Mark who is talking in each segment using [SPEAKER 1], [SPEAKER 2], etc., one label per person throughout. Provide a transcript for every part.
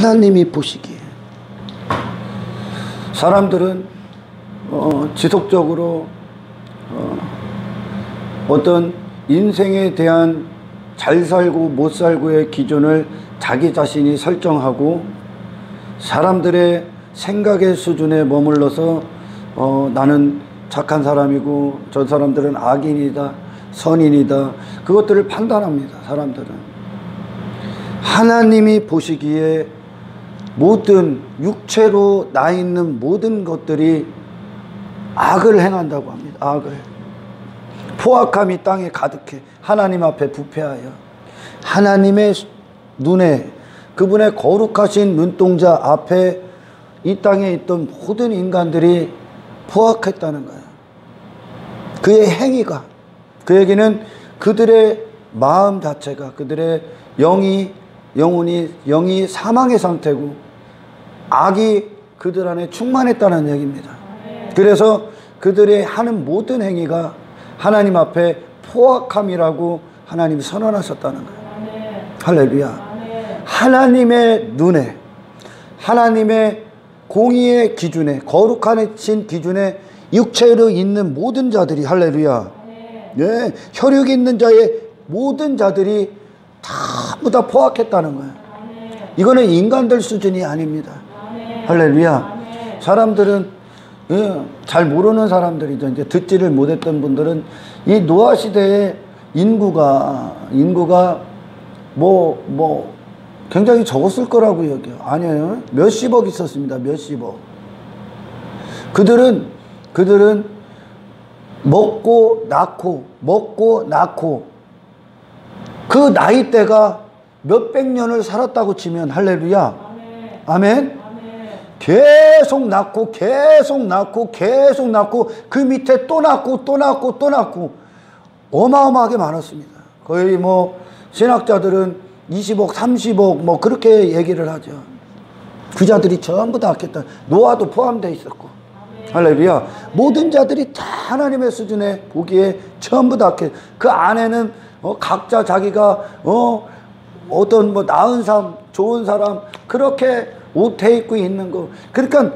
[SPEAKER 1] 하나님이 보시기에. 사람들은 지속적으로 어떤 인생에 대한 잘 살고 못 살고의 기준을 자기 자신이 설정하고 사람들의 생각의 수준에 머물러서 나는 착한 사람이고 저 사람들은 악인이다, 선인이다, 그것들을 판단합니다. 사람들은. 하나님이 보시기에 모든 육체로 나 있는 모든 것들이 악을 행한다고 합니다. 악을. 포악함이 땅에 가득해 하나님 앞에 부패하여 하나님의 눈에, 그분의 거룩하신 눈동자 앞에 이 땅에 있던 모든 인간들이 포악했다는 거예요. 그의 행위가, 그 얘기는 그들의 마음 자체가, 그들의 영이 사망의 상태고 악이 그들 안에 충만했다는 얘기입니다. 그래서 그들의 하는 모든 행위가 하나님 앞에 포악함이라고 하나님이 선언하셨다는 거예요. 할렐루야. 하나님의 눈에, 하나님의 공의의 기준에, 거룩하신 기준에 육체로 있는 모든 자들이, 할렐루야, 네, 혈육이 있는 자의 모든 자들이 전부 다 포악했다는 거예요. 이거는 인간들 수준이 아닙니다. 할렐루야. 사람들은 잘 모르는 사람들이죠. 이제 듣지를 못했던 분들은 이 노아 시대에 인구가 굉장히 적었을 거라고 여겨요. 아니에요. 몇십억 있었습니다. 몇십억. 그들은 먹고 낳고 그 나이대가 몇백 년을 살았다고 치면, 할렐루야, 아멘. 계속 낳고 그 밑에 또 낳고 어마어마하게 많았습니다. 거의 신학자들은 20억 30억 그렇게 얘기를 하죠. 그 자들이 전부 다 악했다. 노아도 포함되어 있었고. 할렐루야. 모든 자들이 다 하나님의 수준에 보기에 전부 다 악해. 그 안에는 각자 자기가 어떤 나은 삶, 좋은 사람, 그렇게 옷에 입고 있는 거. 그러니까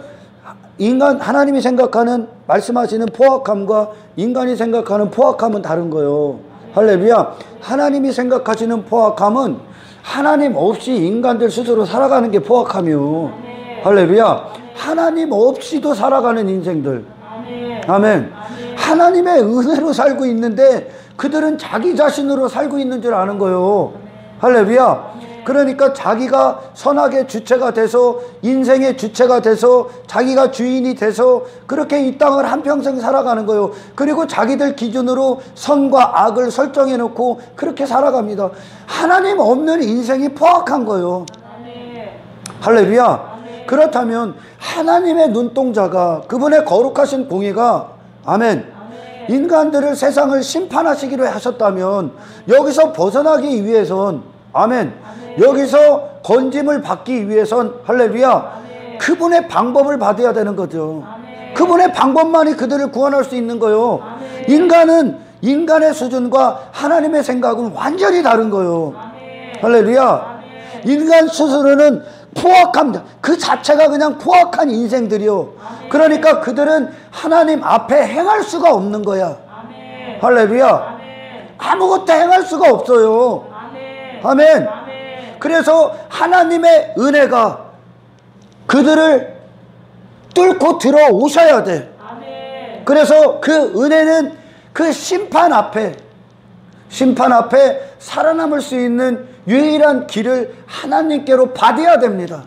[SPEAKER 1] 하나님이 생각하는, 말씀하시는 포악함과 인간이 생각하는 포악함은 다른 거예요. 할렐루야. 하나님이 생각하시는 포악함은 하나님 없이 인간들 스스로 살아가는 게 포악함이요. 할렐루야. 하나님 없이도 살아가는 인생들. 아멘. 하나님의 은혜로 살고 있는데 그들은 자기 자신으로 살고 있는 줄 아는 거예요. 할렐루야. 그러니까 자기가 선악의 주체가 돼서, 인생의 주체가 돼서, 자기가 주인이 돼서 그렇게 이 땅을 한평생 살아가는 거예요. 그리고 자기들 기준으로 선과 악을 설정해 놓고 그렇게 살아갑니다. 하나님 없는 인생이 포악한 거예요. 할렐루야. 그렇다면 하나님의 눈동자가, 그분의 거룩하신 공의가, 아멘, 인간들을, 세상을 심판하시기로 하셨다면 여기서 벗어나기 위해선, 아멘, 여기서 건짐을 받기 위해선, 할렐루야, 그분의 방법을 받아야 되는 거죠. 그분의 방법만이 그들을 구원할 수 있는 거예요. 인간은, 인간의 수준과 하나님의 생각은 완전히 다른 거예요. 할렐루야. 인간 스스로는 포악합니다. 그 자체가 그냥 포악한 인생들이요. 그러니까 그들은 하나님 앞에 행할 수가 없는 거야. 할렐루야. 아무것도 행할 수가 없어요. 아멘. 그래서 하나님의 은혜가 그들을 뚫고 들어오셔야 돼. 그래서 그 은혜는 그 심판 앞에 살아남을 수 있는 유일한 길을 하나님께로 받아야 됩니다.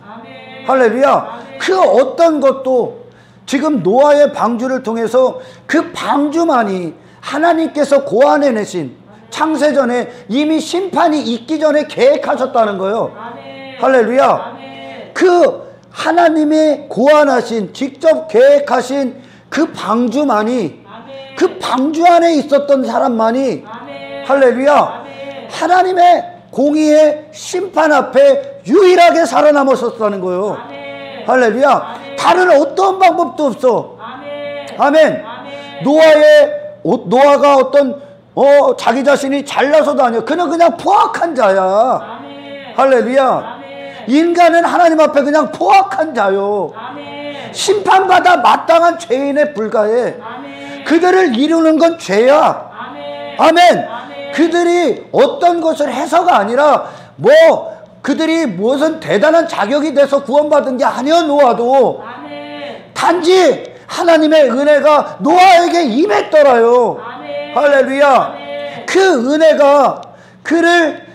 [SPEAKER 1] 할렐루야. 그 어떤 것도 지금 노아의 방주를 통해서 그 방주만이 하나님께서 고안해내신, 창세전에 이미 심판이 있기 전에 계획하셨다는 거예요. 할렐루야. 그 하나님이 고안하신, 직접 계획하신 그 방주만이, 그 방주 안에 있었던 사람만이, 할렐루야, 하나님의 공의의 심판 앞에 유일하게 살아남았었다는 거예요. 할렐루야. 다른 어떤 방법도 없어. 아멘. 노아가 어떤 자기 자신이 잘나서도 아니야. 그는 그냥 포악한 자야. 할렐루야. 인간은 하나님 앞에 그냥 포악한 자요.
[SPEAKER 2] 아멘.
[SPEAKER 1] 심판받아 마땅한 죄인에 불과해.
[SPEAKER 2] 아멘.
[SPEAKER 1] 그들을 이루는 건 죄야.
[SPEAKER 2] 아멘.
[SPEAKER 1] 아멘.
[SPEAKER 2] 아멘.
[SPEAKER 1] 그들이 어떤 것을 해서가 아니라 뭐 그들이 무슨 대단한 자격이 돼서 구원받은 게 아니야. 노아도
[SPEAKER 2] 아멘.
[SPEAKER 1] 단지 하나님의 은혜가 노아에게 임했더라요.
[SPEAKER 2] 아멘.
[SPEAKER 1] 할렐루야.
[SPEAKER 2] 아멘.
[SPEAKER 1] 그 은혜가 그를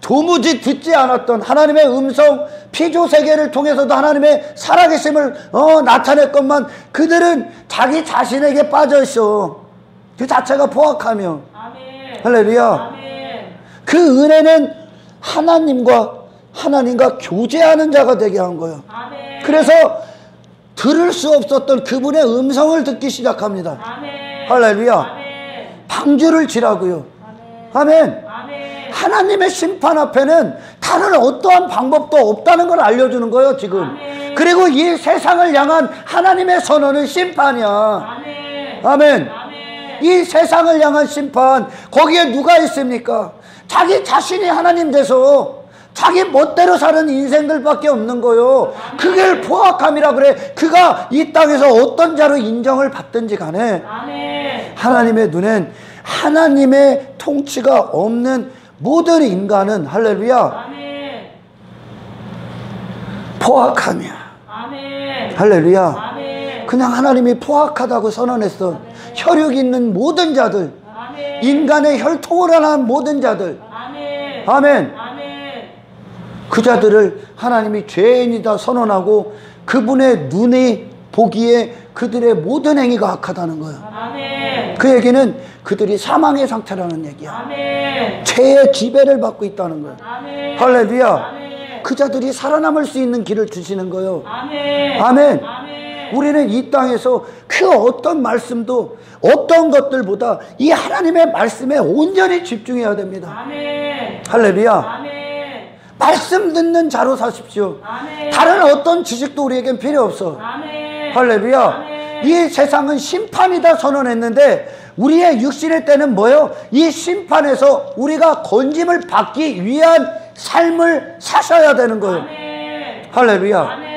[SPEAKER 1] 도무지 듣지 않았던 하나님의 음성, 피조 세계를 통해서도 하나님의 살아계심을 나타냈건만 그들은 자기 자신에게 빠져 있어. 그 자체가 포악하며.
[SPEAKER 2] 아멘.
[SPEAKER 1] 할렐루야.
[SPEAKER 2] 아멘.
[SPEAKER 1] 그 은혜는 하나님과 교제하는 자가 되게 한 거예요.
[SPEAKER 2] 아멘.
[SPEAKER 1] 그래서 들을 수 없었던 그분의 음성을 듣기 시작합니다.
[SPEAKER 2] 아멘.
[SPEAKER 1] 할렐루야.
[SPEAKER 2] 아멘.
[SPEAKER 1] 방주를 지라고요.
[SPEAKER 2] 아멘.
[SPEAKER 1] 아멘.
[SPEAKER 2] 아멘.
[SPEAKER 1] 하나님의 심판 앞에는 다른 어떠한 방법도 없다는 걸 알려주는 거예요, 지금.
[SPEAKER 2] 아멘.
[SPEAKER 1] 그리고 이 세상을 향한 하나님의 선언은 심판이야.
[SPEAKER 2] 아멘.
[SPEAKER 1] 아멘.
[SPEAKER 2] 아멘.
[SPEAKER 1] 이 세상을 향한 심판, 거기에 누가 있습니까? 자기 자신이 하나님 돼서 자기 멋대로 사는 인생들밖에 없는 거요. 그게 포악함이라 그래. 그가 이 땅에서 어떤 자로 인정을 받든지 간에
[SPEAKER 2] 아멘.
[SPEAKER 1] 하나님의 눈엔 하나님의 통치가 없는 모든 인간은 할렐루야
[SPEAKER 2] 아멘.
[SPEAKER 1] 포악함이야.
[SPEAKER 2] 아멘.
[SPEAKER 1] 할렐루야.
[SPEAKER 2] 아멘.
[SPEAKER 1] 그냥 하나님이 포악하다고 선언했어. 혈육 있는 모든 자들,
[SPEAKER 2] 아멘.
[SPEAKER 1] 인간의 혈통을 하는 모든 자들,
[SPEAKER 2] 아멘.
[SPEAKER 1] 아멘.
[SPEAKER 2] 아멘.
[SPEAKER 1] 그 자들을 하나님이 죄인이다 선언하고 그분의 눈이 보기에 그들의 모든 행위가 악하다는 거야.
[SPEAKER 2] 아멘.
[SPEAKER 1] 그 얘기는 그들이 사망의 상태라는 얘기야.
[SPEAKER 2] 아멘.
[SPEAKER 1] 죄의 지배를 받고 있다는 거야.
[SPEAKER 2] 아멘.
[SPEAKER 1] 할렐루야.
[SPEAKER 2] 아멘.
[SPEAKER 1] 그 자들이 살아남을 수 있는 길을 주시는 거예요.
[SPEAKER 2] 아멘.
[SPEAKER 1] 아멘.
[SPEAKER 2] 아멘.
[SPEAKER 1] 우리는 이 땅에서 그 어떤 말씀도 어떤 것들보다 이 하나님의 말씀에 온전히 집중해야 됩니다.
[SPEAKER 2] 아멘.
[SPEAKER 1] 할렐루야.
[SPEAKER 2] 아멘.
[SPEAKER 1] 말씀 듣는 자로 사십시오.
[SPEAKER 2] 아멘.
[SPEAKER 1] 다른 어떤 지식도 우리에겐 필요 없어.
[SPEAKER 2] 아멘.
[SPEAKER 1] 할렐루야.
[SPEAKER 2] 아멘.
[SPEAKER 1] 이 세상은 심판이다 선언했는데 우리의 육신의 때는 뭐예요? 이 심판에서 우리가 건짐을 받기 위한 삶을 사셔야 되는 거예요.
[SPEAKER 2] 아멘.
[SPEAKER 1] 할렐루야.
[SPEAKER 2] 아멘.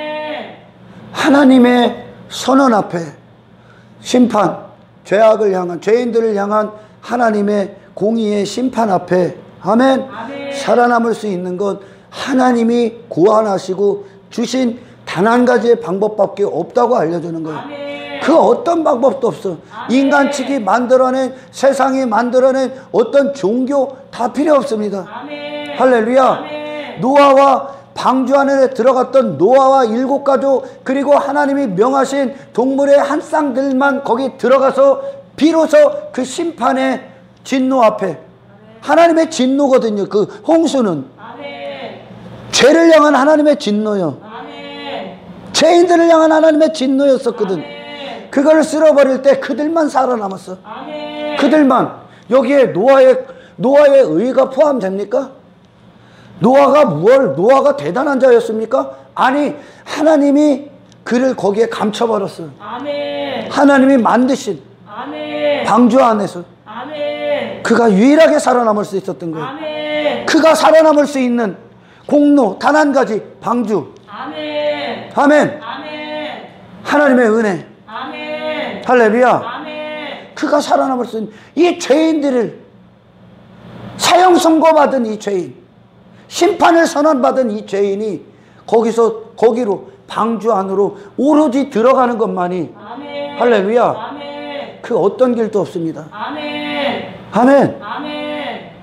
[SPEAKER 1] 하나님의 선언 앞에 심판, 죄악을 향한, 죄인들을 향한 하나님의 공의의 심판 앞에 아멘.
[SPEAKER 2] 아멘.
[SPEAKER 1] 살아남을 수 있는 건 하나님이 고안하시고 주신 단 한 가지의 방법밖에 없다고 알려주는 거예요.
[SPEAKER 2] 아멘.
[SPEAKER 1] 그 어떤 방법도 없어.
[SPEAKER 2] 아멘.
[SPEAKER 1] 인간측이 만들어낸, 세상이 만들어낸 어떤 종교 다 필요 없습니다.
[SPEAKER 2] 아멘.
[SPEAKER 1] 할렐루야.
[SPEAKER 2] 아멘.
[SPEAKER 1] 노아와 방주 안에 들어갔던 노아와 7가족, 그리고 하나님이 명하신 동물의 한 쌍들만 거기 들어가서 비로소 그 심판의 진노 앞에, 하나님의 진노거든요. 그 홍수는
[SPEAKER 2] 아멘.
[SPEAKER 1] 죄를 향한 하나님의 진노요.
[SPEAKER 2] 아멘.
[SPEAKER 1] 죄인들을 향한 하나님의 진노였었거든.
[SPEAKER 2] 아멘.
[SPEAKER 1] 그걸 쓸어버릴 때 그들만 살아남았어.
[SPEAKER 2] 아멘.
[SPEAKER 1] 그들만. 여기에 노아의 의가 포함됩니까? 노아가 대단한 자였습니까? 아니, 하나님이 그를 거기에 감춰버렸어.
[SPEAKER 2] 아멘.
[SPEAKER 1] 하나님이 만드신
[SPEAKER 2] 아멘.
[SPEAKER 1] 방주 안에서
[SPEAKER 2] 아멘.
[SPEAKER 1] 그가 유일하게 살아남을 수 있었던 거예요.
[SPEAKER 2] 아멘.
[SPEAKER 1] 그가 살아남을 수 있는 공로 단 한 가지, 방주.
[SPEAKER 2] 아멘.
[SPEAKER 1] 아멘.
[SPEAKER 2] 아멘.
[SPEAKER 1] 하나님의 은혜.
[SPEAKER 2] 아멘.
[SPEAKER 1] 할렐루야.
[SPEAKER 2] 아멘.
[SPEAKER 1] 그가 살아남을 수 있는 이 죄인들을, 사형 선고받은 이 죄인, 심판을 선언받은 이 죄인이 거기로 방주 안으로 오로지 들어가는 것만이,
[SPEAKER 2] 아멘.
[SPEAKER 1] 할렐루야,
[SPEAKER 2] 아멘.
[SPEAKER 1] 그 어떤 길도 없습니다.
[SPEAKER 2] 아멘.
[SPEAKER 1] 아멘.
[SPEAKER 2] 아멘.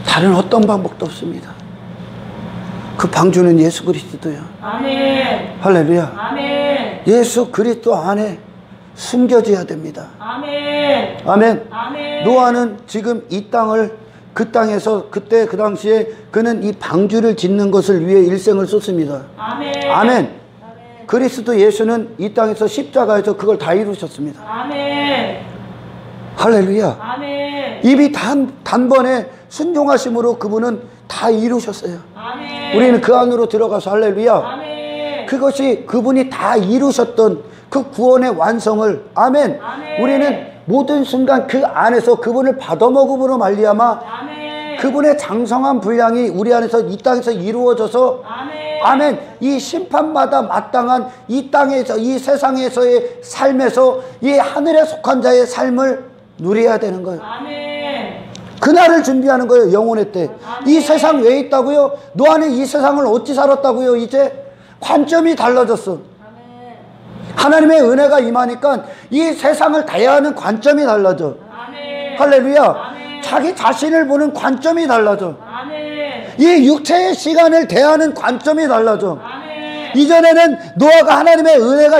[SPEAKER 1] 다른 어떤 방법도 없습니다. 그 방주는 예수 그리스도요.
[SPEAKER 2] 아멘.
[SPEAKER 1] 할렐루야.
[SPEAKER 2] 아멘.
[SPEAKER 1] 예수 그리스도 안에 숨겨져야 됩니다.
[SPEAKER 2] 아멘.
[SPEAKER 1] 아멘.
[SPEAKER 2] 아멘.
[SPEAKER 1] 노아는 지금 이 땅을, 그 땅에서 그때 그 당시에 그는 이 방주를 짓는 것을 위해 일생을 쏟습니다.
[SPEAKER 2] 아멘.
[SPEAKER 1] 아멘. 그리스도 예수는 이 땅에서 십자가에서 그걸 다 이루셨습니다.
[SPEAKER 2] 아멘.
[SPEAKER 1] 할렐루야.
[SPEAKER 2] 아멘.
[SPEAKER 1] 입이 단번에 순종하심으로 그분은 다 이루셨어요.
[SPEAKER 2] 아멘.
[SPEAKER 1] 우리는 그 안으로 들어가서 할렐루야.
[SPEAKER 2] 아멘.
[SPEAKER 1] 그것이 그분이 다 이루셨던 그 구원의 완성을, 아멘.
[SPEAKER 2] 아멘.
[SPEAKER 1] 우리는 모든 순간 그 안에서 그분을 받아먹음으로 말미암아
[SPEAKER 2] 아멘.
[SPEAKER 1] 그분의 장성한 분량이 우리 안에서 이 땅에서 이루어져서
[SPEAKER 2] 아멘.
[SPEAKER 1] 아멘. 이 심판마다 마땅한 이 땅에서 이 세상에서의 삶에서 이 하늘에 속한 자의 삶을 누려야 되는 거예요.
[SPEAKER 2] 아멘.
[SPEAKER 1] 그날을 준비하는 거예요. 영혼의 때. 이 세상 왜 있다고요? 노아는 이 세상을 어찌 살았다고요? 이제 관점이 달라졌어.
[SPEAKER 2] 아멘.
[SPEAKER 1] 하나님의 은혜가 임하니까 이 세상을 대하는 관점이 달라져.
[SPEAKER 2] 아멘.
[SPEAKER 1] 할렐루야.
[SPEAKER 2] 아멘.
[SPEAKER 1] 자기 자신을 보는 관점이 달라져.
[SPEAKER 2] 아멘.
[SPEAKER 1] 이 육체의 시간을 대하는 관점이 달라져.
[SPEAKER 2] 아멘.
[SPEAKER 1] 이전에는 노아가 하나님의 은혜가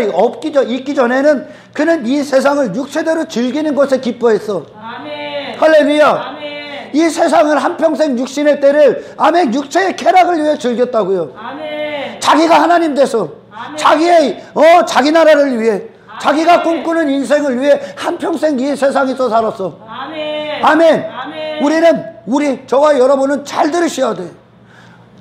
[SPEAKER 1] 있기 전에는 그는 이 세상을 육체대로 즐기는 것에 기뻐했어.
[SPEAKER 2] 아멘.
[SPEAKER 1] 할렐루야.
[SPEAKER 2] 아멘.
[SPEAKER 1] 이 세상을 한평생 육신의 때를 아멘 육체의 쾌락을 위해 즐겼다고요.
[SPEAKER 2] 아멘.
[SPEAKER 1] 자기가 하나님 돼서
[SPEAKER 2] 아멘.
[SPEAKER 1] 자기의 자기 나라를 위해 자기가 꿈꾸는 인생을 위해 한평생 이 세상에서 살았어.
[SPEAKER 2] 아멘.
[SPEAKER 1] 아멘.
[SPEAKER 2] 아멘.
[SPEAKER 1] 저와 여러분은 잘 들으셔야 돼.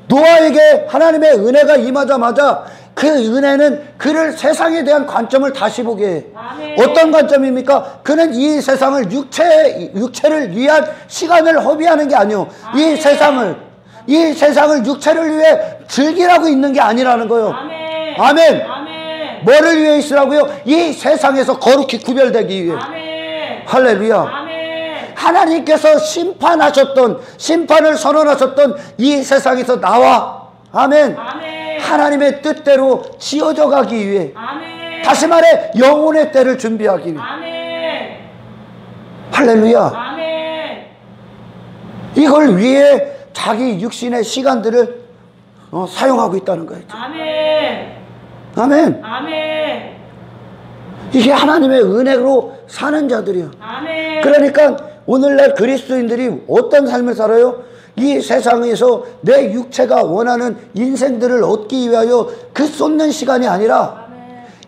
[SPEAKER 1] 노아에게 하나님의 은혜가 임하자마자 그 은혜는 그를 세상에 대한 관점을 다시 보게 해.
[SPEAKER 2] 아멘.
[SPEAKER 1] 어떤 관점입니까? 그는 이 세상을 육체를 위한 시간을 허비하는 게 아니요. 이 세상을 육체를 위해 즐기라고 있는 게 아니라는 거예요.
[SPEAKER 2] 아멘.
[SPEAKER 1] 아멘.
[SPEAKER 2] 아멘.
[SPEAKER 1] 뭐를 위해 있으라고요? 이 세상에서 거룩히 구별되기 위해.
[SPEAKER 2] 아멘.
[SPEAKER 1] 할렐루야.
[SPEAKER 2] 아멘.
[SPEAKER 1] 하나님께서 심판을 선언하셨던 이 세상에서 나와. 아멘.
[SPEAKER 2] 아멘.
[SPEAKER 1] 하나님의 뜻대로 지어져 가기 위해.
[SPEAKER 2] 아멘.
[SPEAKER 1] 다시 말해 영혼의 때를 준비하기 위해.
[SPEAKER 2] 아멘.
[SPEAKER 1] 할렐루야.
[SPEAKER 2] 아멘.
[SPEAKER 1] 이걸 위해 자기 육신의 시간들을 사용하고 있다는 거예요.
[SPEAKER 2] 아멘.
[SPEAKER 1] 아멘.
[SPEAKER 2] 아멘.
[SPEAKER 1] 이게 하나님의 은혜로 사는 자들이요.
[SPEAKER 2] 아멘.
[SPEAKER 1] 그러니까 오늘날 그리스도인들이 어떤 삶을 살아요? 이 세상에서 내 육체가 원하는 인생들을 얻기 위하여 그 쏟는 시간이 아니라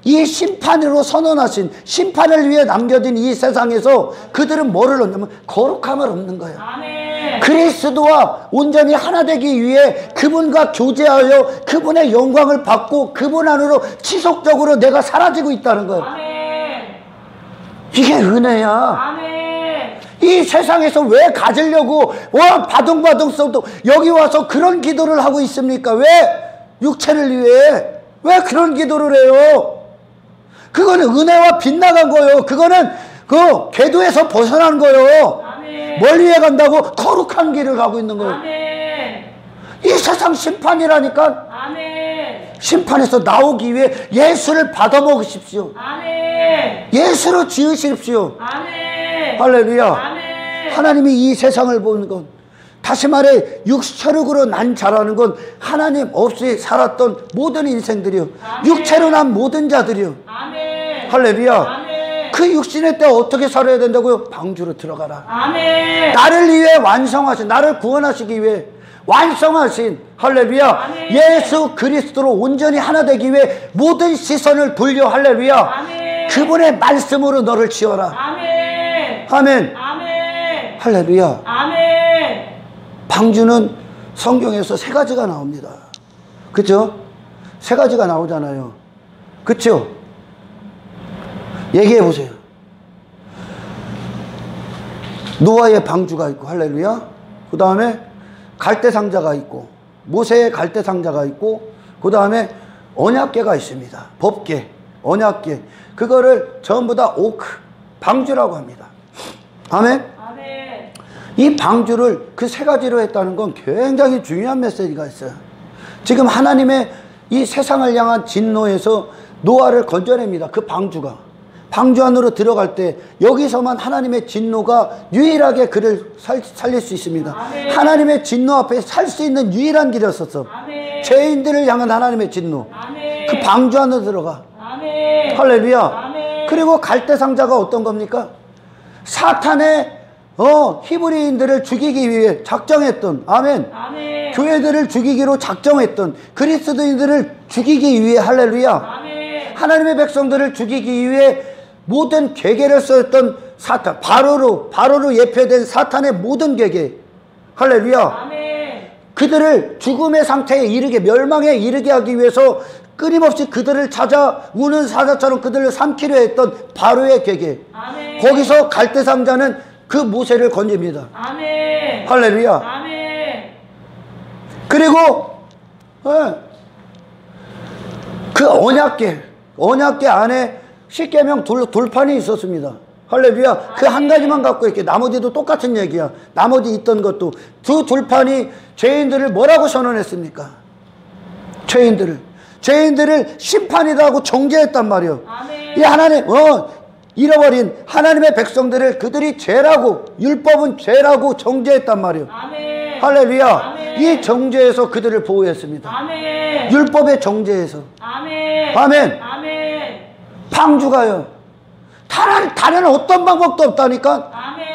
[SPEAKER 1] 이 심판으로 선언하신 심판을 위해 남겨진 이 세상에서 그들은 뭐를 얻냐면 거룩함을 얻는 거예요.
[SPEAKER 2] 아멘.
[SPEAKER 1] 그리스도와 온전히 하나 되기 위해 그분과 교제하여 그분의 영광을 받고 그분 안으로 지속적으로 내가 사라지고 있다는 거예요.
[SPEAKER 2] 아멘.
[SPEAKER 1] 이게 은혜야.
[SPEAKER 2] 아멘.
[SPEAKER 1] 이 세상에서 왜 가지려고 바둥바둥 써도 여기 와서 그런 기도를 하고 있습니까? 왜? 육체를 위해. 왜 그런 기도를 해요? 그거는 은혜와 빗나간 거예요. 그거는 그 궤도에서 벗어난 거예요.
[SPEAKER 2] 아멘.
[SPEAKER 1] 뭘 위해 간다고? 거룩한 길을 가고 있는 거예요.
[SPEAKER 2] 아멘.
[SPEAKER 1] 이 세상 심판이라니까.
[SPEAKER 2] 아멘.
[SPEAKER 1] 심판에서 나오기 위해 예수를 받아먹으십시오.
[SPEAKER 2] 아멘.
[SPEAKER 1] 예수로 지으십시오.
[SPEAKER 2] 아멘.
[SPEAKER 1] 할렐루야.
[SPEAKER 2] 아멘.
[SPEAKER 1] 하나님이 이 세상을 보는 건, 다시 말해 육체력으로 난 자라는 건 하나님 없이 살았던 모든 인생들이요.
[SPEAKER 2] 아멘.
[SPEAKER 1] 육체로 난 모든 자들이요.
[SPEAKER 2] 아멘.
[SPEAKER 1] 할렐루야.
[SPEAKER 2] 아멘.
[SPEAKER 1] 그 육신의 때 어떻게 살아야 된다고요? 방주로 들어가라.
[SPEAKER 2] 아멘.
[SPEAKER 1] 나를 위해 완성하신, 나를 구원하시기 위해 완성하신, 할렐루야.
[SPEAKER 2] 아멘.
[SPEAKER 1] 예수 그리스도로 온전히 하나 되기 위해 모든 시선을 돌려, 할렐루야.
[SPEAKER 2] 아멘.
[SPEAKER 1] 그분의 말씀으로 너를 지어라.
[SPEAKER 2] 아멘.
[SPEAKER 1] 아멘.
[SPEAKER 2] 아멘.
[SPEAKER 1] 할렐루야.
[SPEAKER 2] 아멘.
[SPEAKER 1] 방주는 성경에서 세 가지가 나옵니다. 그렇죠? 세 가지가 나오잖아요. 그렇죠? 얘기해 보세요. 노아의 방주가 있고, 할렐루야. 그 다음에 갈대상자가 있고, 모세의 갈대상자가 있고, 그 다음에 언약궤가 있습니다. 법궤, 언약궤. 그거를 전부 다 오크, 방주라고 합니다. 아멘?
[SPEAKER 2] 아멘.
[SPEAKER 1] 이 방주를 그 세 가지로 했다는 건 굉장히 중요한 메시지가 있어요. 지금 하나님의 이 세상을 향한 진노에서 노아를 건져냅니다. 그 방주가. 방주 안으로 들어갈 때 여기서만 하나님의 진노가 유일하게 그를 살릴 수 있습니다.
[SPEAKER 2] 아멘.
[SPEAKER 1] 하나님의 진노 앞에 살 수 있는 유일한 길이었었어.
[SPEAKER 2] 아멘.
[SPEAKER 1] 죄인들을 향한 하나님의 진노.
[SPEAKER 2] 아멘.
[SPEAKER 1] 그 방주 안으로 들어가.
[SPEAKER 2] 아멘.
[SPEAKER 1] 할렐루야.
[SPEAKER 2] 아멘.
[SPEAKER 1] 그리고 갈대상자가 어떤 겁니까? 사탄의 히브리인들을 죽이기 위해 작정했던, 아멘.
[SPEAKER 2] 아멘.
[SPEAKER 1] 교회들을 죽이기로 작정했던, 그리스도인들을 죽이기 위해, 할렐루야.
[SPEAKER 2] 아멘.
[SPEAKER 1] 하나님의 백성들을 죽이기 위해 모든 계계를 썼던 사탄, 바로로 예표된 사탄의 모든 계계, 할렐루야.
[SPEAKER 2] 아멘.
[SPEAKER 1] 그들을 죽음의 상태에 이르게, 멸망에 이르게 하기 위해서 끊임없이 그들을 찾아 우는 사자처럼 그들을 삼키려 했던 바로의 계계.
[SPEAKER 2] 아멘.
[SPEAKER 1] 거기서 갈대상자는 그 모세를 건집니다.
[SPEAKER 2] 아멘.
[SPEAKER 1] 할렐루야.
[SPEAKER 2] 아멘.
[SPEAKER 1] 그리고 그 언약궤 안에 십계명 돌판이 있었습니다. 할렐루야. 그 한 가지만 갖고 있게 나머지도 똑같은 얘기야. 나머지 있던 것도 두 돌판이 죄인들을 뭐라고 선언했습니까? 죄인들을 심판이다 하고 정죄했단 말이요. 이 하나님 잃어버린 하나님의 백성들을 그들이 죄라고, 율법은 죄라고 정죄했단 말이요. 할렐루야. 아멘. 이 정죄에서 그들을 보호했습니다. 아멘. 율법의 정죄에서. 아멘. 아멘. 아멘. 방주가요, 다른 어떤 방법도 없다니까. 아멘.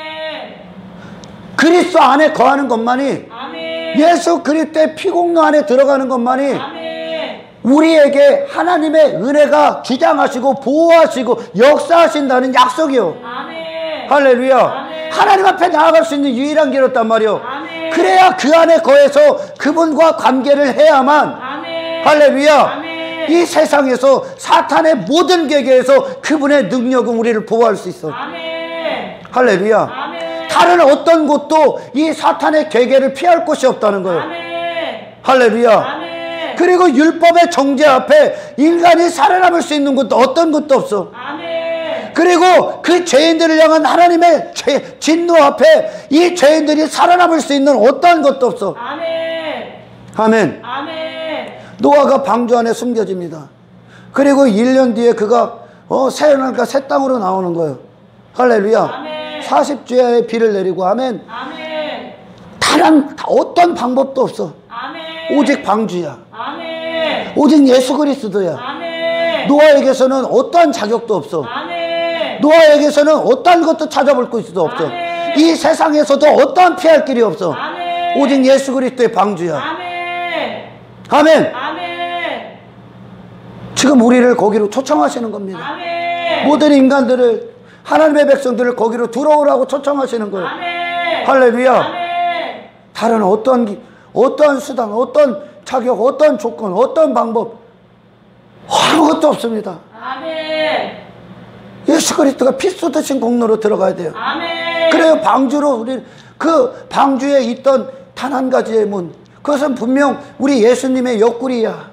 [SPEAKER 1] 그리스도 안에 거하는 것만이, 아멘. 예수 그리스도의 피공로 안에 들어가는 것만이, 아멘. 우리에게 하나님의 은혜가 주장하시고 보호하시고 역사하신다는 약속이요. 아멘. 할렐루야. 아멘. 하나님 앞에 나아갈 수 있는 유일한 길이었단 말이요. 아멘. 그래야 그 안에 거해서 그분과 관계를 해야만, 아멘. 할렐루야. 아멘. 이 세상에서 사탄의 모든 계계에서 그분의 능력은 우리를 보호할 수 있어. 아멘. 할렐루야. 아멘. 다른 어떤 곳도 이 사탄의 계계를 피할 곳이 없다는 거예요. 아멘. 할렐루야. 아멘. 그리고 율법의 정죄 앞에 인간이 살아남을 수 있는 곳도 어떤 곳도 없어. 아멘. 그리고 그 죄인들을 향한 하나님의 진노 앞에 이 죄인들이 살아남을 수 있는 어떠한 것도 없어. 아멘. 아멘. 아멘. 노아가 방주 안에 숨겨집니다. 그리고 1년 뒤에 그가 새하늘과 새 땅으로 나오는 거예요. 할렐루야. 아멘. 40주야의 비를 내리고. 아멘. 아멘. 다른 어떤 방법도 없어. 아멘. 오직 방주야. 아멘. 오직 예수 그리스도야. 아멘. 노아에게서는 어떠한 자격도 없어. 아멘. 노아에게서는 어떠한 것도 찾아볼 것도 없어. 아멘. 이 세상에서도 어떠한 피할 길이 없어. 아멘. 오직 예수 그리스도의 방주야. 아멘. 아멘. 아멘. 지금 우리를 거기로 초청하시는 겁니다. 아멘. 모든 인간들을, 하나님의 백성들을 거기로 들어오라고 초청하시는 거예요. 아멘. 할렐루야. 아멘. 다른 어떠한 수단, 어떤 자격, 어떤 조건, 어떤 방법, 아무것도 없습니다. 아멘. 예수 그리스도가 피 쏟으신 공로로 들어가야 돼요. 아멘. 그래요. 방주로 우리 그 방주에 있던 단 한 가지의 문, 그것은 분명 우리 예수님의 옆구리야.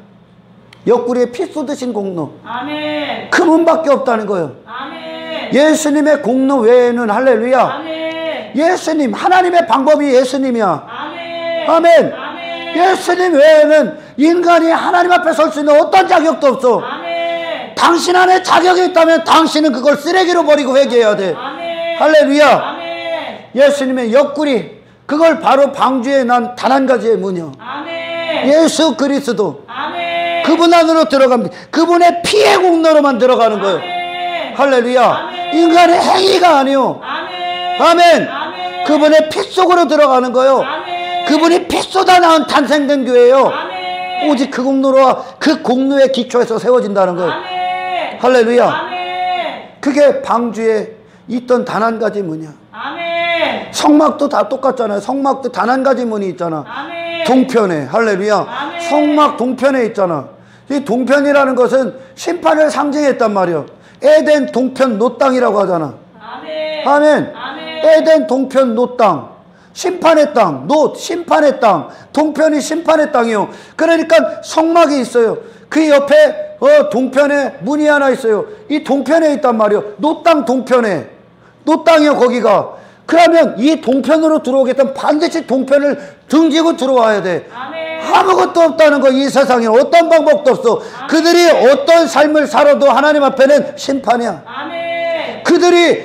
[SPEAKER 1] 옆구리에 피 쏟으신 공로. 아멘. 그 문밖에 없다는 거예요. 아멘. 예수님의 공로 외에는, 할렐루야. 아멘. 예수님, 하나님의 방법이 예수님이야. 아멘. 아멘. 아멘. 예수님 외에는 인간이 하나님 앞에 설 수 있는 어떤 자격도 없어. 아멘. 당신 안에 자격이 있다면 당신은 그걸 쓰레기로 버리고 회개해야 돼. 아멘. 할렐루야. 아멘. 예수님의 옆구리, 그걸 바로 방주에 난 단 한 가지의 문이요. 아멘. 예수 그리스도. 아멘. 그분 안으로 들어갑니다. 그분의 피의 공로로만 들어가는 거예요. 아멘. 할렐루야. 아멘. 인간의 행위가 아니요. 아멘. 아멘. 아멘. 그분의 피 속으로 들어가는 거예요. 아멘. 그분이 피 쏟아 나온 탄생된 교회예요. 아멘. 오직 그 공로와 그 공로의 기초에서 세워진다는 거예요. 아멘. 할렐루야. 아멘. 그게 방주에 있던 단 한 가지 문이야. 아멘. 성막도 다 똑같잖아요. 성막도 단 한 가지 문이 있잖아. 아멘. 동편에. 할렐루야. 아멘. 성막 동편에 있잖아. 이 동편이라는 것은 심판을 상징했단 말이에요. 에덴 동편 노땅이라고 하잖아. 아멘. 아멘. 아멘. 에덴 동편 노땅. 심판의 땅, 심판의 땅, 동편이 심판의 땅이요. 그러니까 성막이 있어요. 그 옆에 동편에 문이 하나 있어요. 이 동편에 있단 말이에요. 노땅 동편에. 노땅이요, 거기가. 그러면 이 동편으로 들어오겠다면 반드시 동편을 등지고 들어와야 돼. 아멘. 아무것도 없다는 거. 이 세상에 어떤 방법도 없어. 아멘. 그들이 어떤 삶을 살아도 하나님 앞에는 심판이야. 아멘.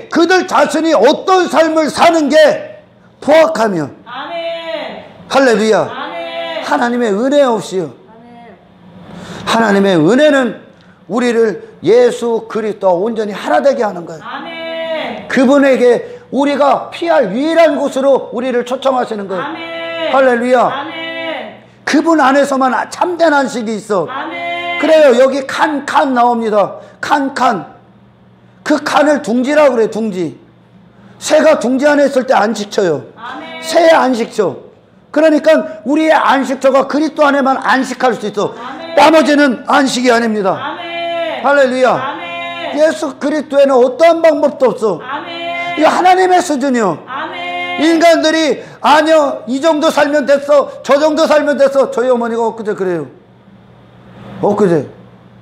[SPEAKER 1] 그들 자신이 어떤 삶을 사는 게 포악하며, 아멘. 할렐루야. 아멘. 하나님의 은혜 없이요. 아멘. 하나님의 은혜는 우리를 예수 그리스도와 온전히 하나 되게 하는 거예요. 아멘. 그분에게 우리가 피할 유일한 곳으로 우리를 초청하시는 거예요. 아멘. 할렐루야. 아멘. 그분 안에서만 참된 안식이 있어. 아멘. 그래요. 여기 칸 나옵니다. 칸. 그 칸을 둥지라고 그래. 둥지. 새가 둥지 안에 있을 때 안식처요. 아멘. 새의 안식처. 그러니까 우리의 안식처가 그리스도 안에만 안식할 수 있어. 아멘. 나머지는 안식이 아닙니다. 아멘. 할렐루야. 아멘. 예수 그리스도에는 어떠한 방법도 없어. 아멘. 이 하나님의 수준이요. 아멘. 인간들이 아니요, 이 정도 살면 됐어, 저 정도 살면 됐어. 저희 어머니가 엊그제 그래요.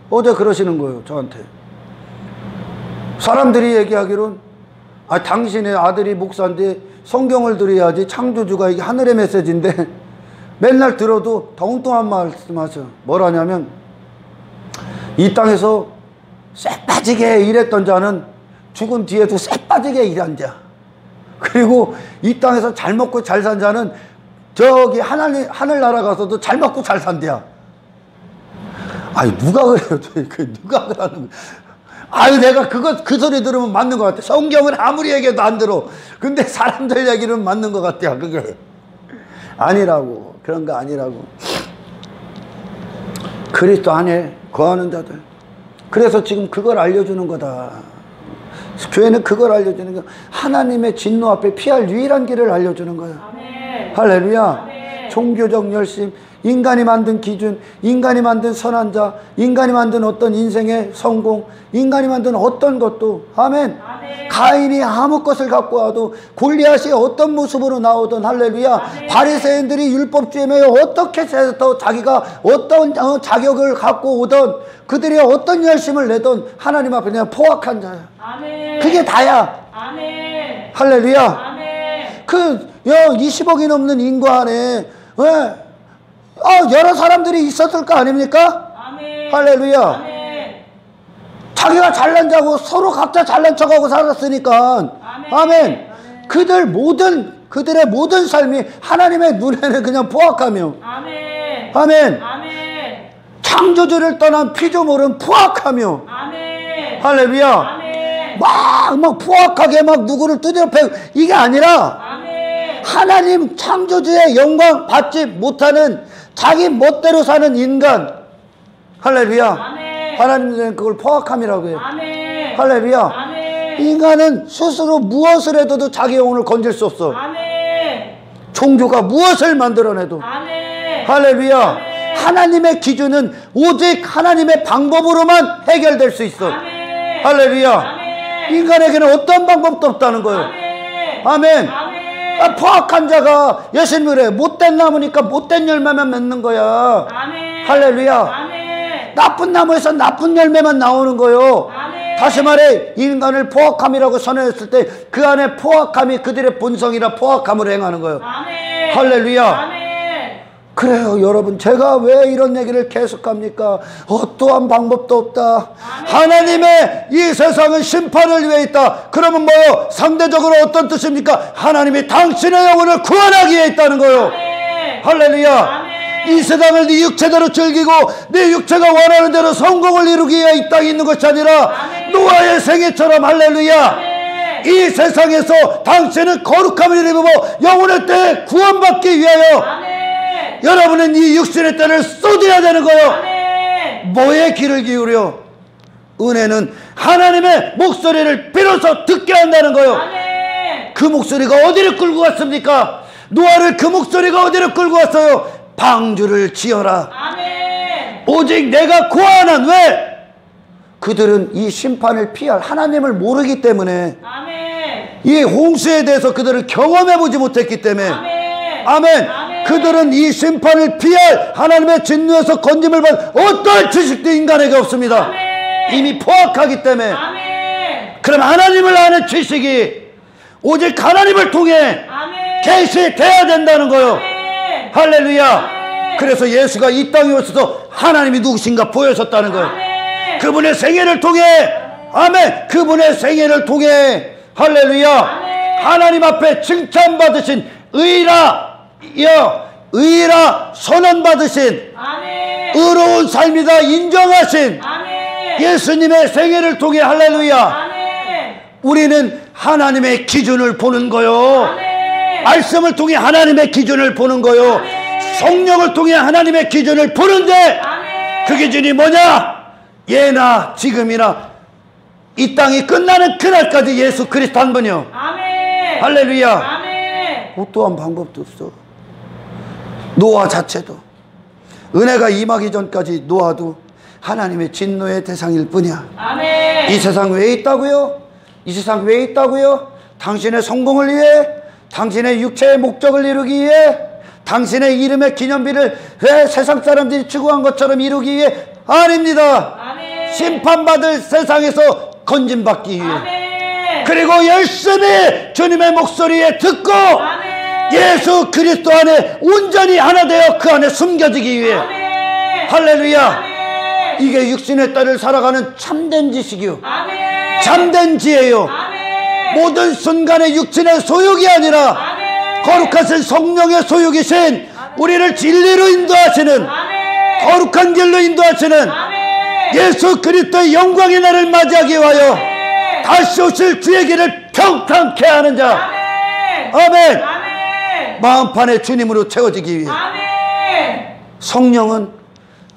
[SPEAKER 1] 어제 그러시는 거예요, 저한테. 사람들이 얘기하기론, 당신의 아들이 목사인데 성경을 들어야지, 창조주가 이게 하늘의 메시지인데 맨날 들어도 엉뚱한 말씀하셔. 뭐라냐면, 이 땅에서 쎄빠지게 일했던 자는 죽은 뒤에도 쎄빠지게 일한 자, 그리고 이 땅에서 잘 먹고 잘 산 자는 저기 하늘나라 가서도 잘 먹고 잘 산대야. 누가 그래요? 누가 그러는 거야? 내가 그 소리 들으면 맞는 것 같아. 성경은 아무리 얘기해도 안 들어. 근데 사람들 얘기는 맞는 것 같아. 그걸 아니라고. 그런 거 아니라고. 그리스도 안에 거하는 자들. 그래서 지금 그걸 알려주는 거다. 교회는 그걸 알려주는 거야. 하나님의 진노 앞에 피할 유일한 길을 알려주는 거야.
[SPEAKER 2] 아멘.
[SPEAKER 1] 할렐루야.
[SPEAKER 2] 아멘.
[SPEAKER 1] 종교적 열심, 인간이 만든 기준, 인간이 만든 선한 자, 인간이 만든 어떤 인생의 성공, 인간이 만든 어떤 것도, 아멘.
[SPEAKER 2] 아멘.
[SPEAKER 1] 가인이 아무 것을 갖고 와도, 골리앗이 어떤 모습으로 나오든, 할렐루야.
[SPEAKER 2] 아멘.
[SPEAKER 1] 바리새인들이 율법주의에 어떻게 해서 자기가 어떤 자격을 갖고 오든, 그들이 어떤 열심을 내든 하나님 앞에 그냥 포악한 자야.
[SPEAKER 2] 아멘.
[SPEAKER 1] 그게 다야.
[SPEAKER 2] 아멘.
[SPEAKER 1] 할렐루야.
[SPEAKER 2] 아멘.
[SPEAKER 1] 20억이 넘는 인구 안에 여러 사람들이 있었을 거 아닙니까?
[SPEAKER 2] 아멘.
[SPEAKER 1] 할렐루야.
[SPEAKER 2] 아멘.
[SPEAKER 1] 자기가 잘난 자고 서로 각자 잘난 척하고 살았으니까. 아멘. 그들의 모든 삶이 하나님의 눈에는 그냥 포악하며.
[SPEAKER 2] 아멘.
[SPEAKER 1] 아멘.
[SPEAKER 2] 아멘.
[SPEAKER 1] 창조주를 떠난 피조물은 포악하며.
[SPEAKER 2] 아멘.
[SPEAKER 1] 할렐루야.
[SPEAKER 2] 아멘.
[SPEAKER 1] 막 포악하게 누구를 두드려 패고, 이게 아니라
[SPEAKER 2] 아멘.
[SPEAKER 1] 하나님 창조주의 영광 받지 못하는 자기 멋대로 사는 인간. 할렐루야.
[SPEAKER 2] 아멘.
[SPEAKER 1] 하나님은 그걸 포악함이라고 해요.
[SPEAKER 2] 아멘.
[SPEAKER 1] 할렐루야.
[SPEAKER 2] 아멘.
[SPEAKER 1] 인간은 스스로 무엇을 해도 자기 영혼을 건질 수 없어.
[SPEAKER 2] 아멘.
[SPEAKER 1] 종교가 무엇을 만들어내도.
[SPEAKER 2] 아멘.
[SPEAKER 1] 할렐루야.
[SPEAKER 2] 아멘.
[SPEAKER 1] 하나님의 기준은 오직 하나님의 방법으로만 해결될 수 있어.
[SPEAKER 2] 아멘.
[SPEAKER 1] 할렐루야.
[SPEAKER 2] 아멘.
[SPEAKER 1] 인간에게는 어떤 방법도 없다는 거예요.
[SPEAKER 2] 아멘.
[SPEAKER 1] 아멘.
[SPEAKER 2] 아멘.
[SPEAKER 1] 포악한 자가 예수님을 해. 못된 나무니까 못된 열매만 맺는 거야.
[SPEAKER 2] 아멘.
[SPEAKER 1] 할렐루야.
[SPEAKER 2] 아멘.
[SPEAKER 1] 나쁜 나무에서 나쁜 열매만 나오는 거요.
[SPEAKER 2] 아멘.
[SPEAKER 1] 다시 말해, 인간을 포악함이라고 선언했을 때 그 안에 포악함이 그들의 본성이라 포악함을 행하는 거예요.
[SPEAKER 2] 아멘.
[SPEAKER 1] 할렐루야.
[SPEAKER 2] 아멘.
[SPEAKER 1] 그래요, 여러분. 제가 왜 이런 얘기를 계속합니까? 어떠한 방법도 없다. 하나님의 이 세상은 심판을 위해 있다. 그러면 뭐요? 상대적으로 어떤 뜻입니까? 하나님이 당신의 영혼을 구원하기 위해 있다는 거요.
[SPEAKER 2] 아멘.
[SPEAKER 1] 할렐루야.
[SPEAKER 2] 아멘.
[SPEAKER 1] 이 세상을 네 육체대로 즐기고 네 육체가 원하는 대로 성공을 이루기 위해 이 땅에 있는 것이 아니라
[SPEAKER 2] 아멘.
[SPEAKER 1] 노아의 생애처럼, 할렐루야.
[SPEAKER 2] 아멘.
[SPEAKER 1] 이 세상에서 당신은 거룩함을 입고 영혼의 때에 구원받기 위하여
[SPEAKER 2] 아멘.
[SPEAKER 1] 여러분은 이 육신의 때를 쏟아야 되는 거예요.
[SPEAKER 2] 아멘.
[SPEAKER 1] 뭐에 귀를 기울여? 은혜는 하나님의 목소리를 비로소 듣게 한다는 거예요.
[SPEAKER 2] 아멘.
[SPEAKER 1] 그 목소리가 어디를 끌고 갔습니까? 노아를 그 목소리가 어디를 끌고 왔어요? 방주를 지어라.
[SPEAKER 2] 아멘.
[SPEAKER 1] 오직 내가 구하는. 왜? 그들은 이 심판을 피할 하나님을 모르기 때문에,
[SPEAKER 2] 아멘.
[SPEAKER 1] 이 홍수에 대해서 그들을 경험해보지 못했기 때문에.
[SPEAKER 2] 아멘.
[SPEAKER 1] 아멘.
[SPEAKER 2] 아멘.
[SPEAKER 1] 그들은 이 심판을 피할 하나님의 진노에서 건짐을 받은 어떤 지식도 인간에게 없습니다.
[SPEAKER 2] 아멘.
[SPEAKER 1] 이미 포악하기 때문에.
[SPEAKER 2] 아멘.
[SPEAKER 1] 그럼 하나님을 아는 지식이 오직 하나님을 통해
[SPEAKER 2] 아멘.
[SPEAKER 1] 계시돼야 된다는 거예요.
[SPEAKER 2] 아멘.
[SPEAKER 1] 할렐루야.
[SPEAKER 2] 아멘.
[SPEAKER 1] 그래서 예수가 이 땅에 오셔서 하나님이 누구신가 보여줬다는 거예요.
[SPEAKER 2] 아멘.
[SPEAKER 1] 그분의 생애를 통해, 아멘, 그분의 생애를 통해, 할렐루야.
[SPEAKER 2] 아멘.
[SPEAKER 1] 하나님 앞에 칭찬받으신 의라 선언받으신
[SPEAKER 2] 아멘.
[SPEAKER 1] 의로운 삶이다 인정하신
[SPEAKER 2] 아멘.
[SPEAKER 1] 예수님의 생애를 통해, 할렐루야,
[SPEAKER 2] 아멘.
[SPEAKER 1] 우리는 하나님의 기준을 보는 거요.
[SPEAKER 2] 아멘.
[SPEAKER 1] 말씀을 통해 하나님의 기준을 보는 거요.
[SPEAKER 2] 아멘.
[SPEAKER 1] 성령을 통해 하나님의 기준을 보는데,
[SPEAKER 2] 아멘.
[SPEAKER 1] 그 기준이 뭐냐? 예나 지금이나 이 땅이 끝나는 그날까지 예수 그리스도 한 분이요.
[SPEAKER 2] 아멘.
[SPEAKER 1] 할렐루야.
[SPEAKER 2] 아멘.
[SPEAKER 1] 어떠한 방법도 없어. 노아 자체도, 은혜가 임하기 전까지 노아도 하나님의 진노의 대상일 뿐이야.
[SPEAKER 2] 아멘.
[SPEAKER 1] 이 세상 왜 있다고요? 이 세상 왜 있다고요? 당신의 성공을 위해, 당신의 육체의 목적을 이루기 위해, 당신의 이름의 기념비를 왜 세상 사람들이 추구한 것처럼 이루기 위해 아닙니다.
[SPEAKER 2] 아멘.
[SPEAKER 1] 심판받을 세상에서 건진받기 위해.
[SPEAKER 2] 아멘.
[SPEAKER 1] 그리고 열심히 주님의 목소리에 듣고
[SPEAKER 2] 아멘.
[SPEAKER 1] 예수 그리스도 안에 온전히 하나 되어 그 안에 숨겨지기 위해.
[SPEAKER 2] 아멘.
[SPEAKER 1] 할렐루야.
[SPEAKER 2] 아멘.
[SPEAKER 1] 이게 육신의 딸을 살아가는 참된 지식이요,
[SPEAKER 2] 아멘.
[SPEAKER 1] 참된 지혜요.
[SPEAKER 2] 아멘.
[SPEAKER 1] 모든 순간에 육신의 소욕이 아니라
[SPEAKER 2] 아멘.
[SPEAKER 1] 거룩하신 성령의 소욕이신 우리를 진리로 인도하시는,
[SPEAKER 2] 아멘.
[SPEAKER 1] 거룩한 길로 인도하시는
[SPEAKER 2] 아멘.
[SPEAKER 1] 예수 그리스도의 영광의 날을 맞이하기 위하여
[SPEAKER 2] 아멘.
[SPEAKER 1] 다시 오실 주의 길을 평탄케 하는 자.
[SPEAKER 2] 아멘.
[SPEAKER 1] 아멘.
[SPEAKER 2] 아멘.
[SPEAKER 1] 마음판에 주님으로 채워지기 위해.
[SPEAKER 2] 아멘.
[SPEAKER 1] 성령은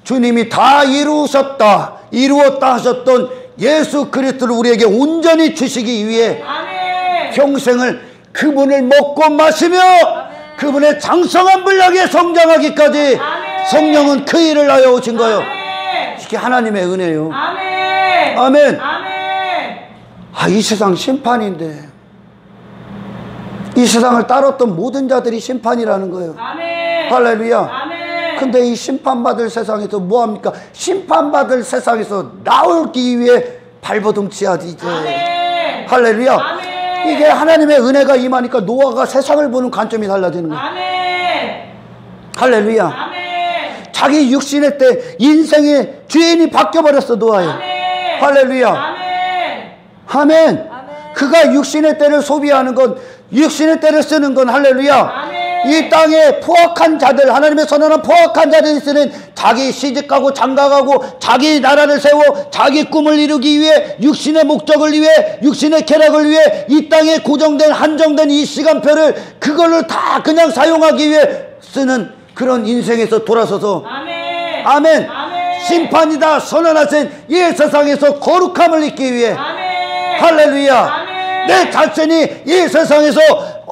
[SPEAKER 1] 주님이 다 이루었다 하셨던 예수 그리스도를 우리에게 온전히 주시기 위해
[SPEAKER 2] 아멘.
[SPEAKER 1] 평생을 그분을 먹고 마시며 그분의 장성한 분량에 성장하기까지
[SPEAKER 2] 아멘.
[SPEAKER 1] 성령은 그 일을 하여 오신 거예요.
[SPEAKER 2] 아멘.
[SPEAKER 1] 이게 하나님의 은혜요.
[SPEAKER 2] 아멘.
[SPEAKER 1] 아멘.
[SPEAKER 2] 아멘.
[SPEAKER 1] 이 세상 심판인데, 이 세상을 따랐던 모든 자들이 심판이라는 거예요.
[SPEAKER 2] 아멘.
[SPEAKER 1] 할렐루야.
[SPEAKER 2] 아멘.
[SPEAKER 1] 근데 이 심판받을 세상에서 뭐합니까? 심판받을 세상에서 나오기 위해 발버둥 치야지 이제.
[SPEAKER 2] 아멘.
[SPEAKER 1] 할렐루야.
[SPEAKER 2] 아멘.
[SPEAKER 1] 이게 하나님의 은혜가 임하니까 노아가 세상을 보는 관점이 달라지는 거예요.
[SPEAKER 2] 아멘.
[SPEAKER 1] 할렐루야.
[SPEAKER 2] 아멘.
[SPEAKER 1] 자기 육신의 때 인생의 주인이 바뀌어버렸어, 노아예요.
[SPEAKER 2] 아멘.
[SPEAKER 1] 할렐루야.
[SPEAKER 2] 아멘.
[SPEAKER 1] 아멘. 그가 육신의 때를 소비하는 건, 육신의 때를 쓰는 건, 할렐루야,
[SPEAKER 2] 아멘.
[SPEAKER 1] 이 땅에 포악한 자들, 하나님의 선언한 포악한 자들이 쓰는 자기 시집가고 장가가고 자기 나라를 세워 자기 꿈을 이루기 위해, 육신의 목적을 위해, 육신의 쾌락을 위해 이 땅에 고정된 한정된 이 시간표를 그걸로 다 그냥 사용하기 위해 쓰는 그런 인생에서 돌아서서
[SPEAKER 2] 아멘.
[SPEAKER 1] 아멘.
[SPEAKER 2] 아멘.
[SPEAKER 1] 심판이다 선언하신 이 세상에서 거룩함을 잊기 위해.
[SPEAKER 2] 아멘.
[SPEAKER 1] 할렐루야.
[SPEAKER 2] 아멘.
[SPEAKER 1] 내 자신이 이 세상에서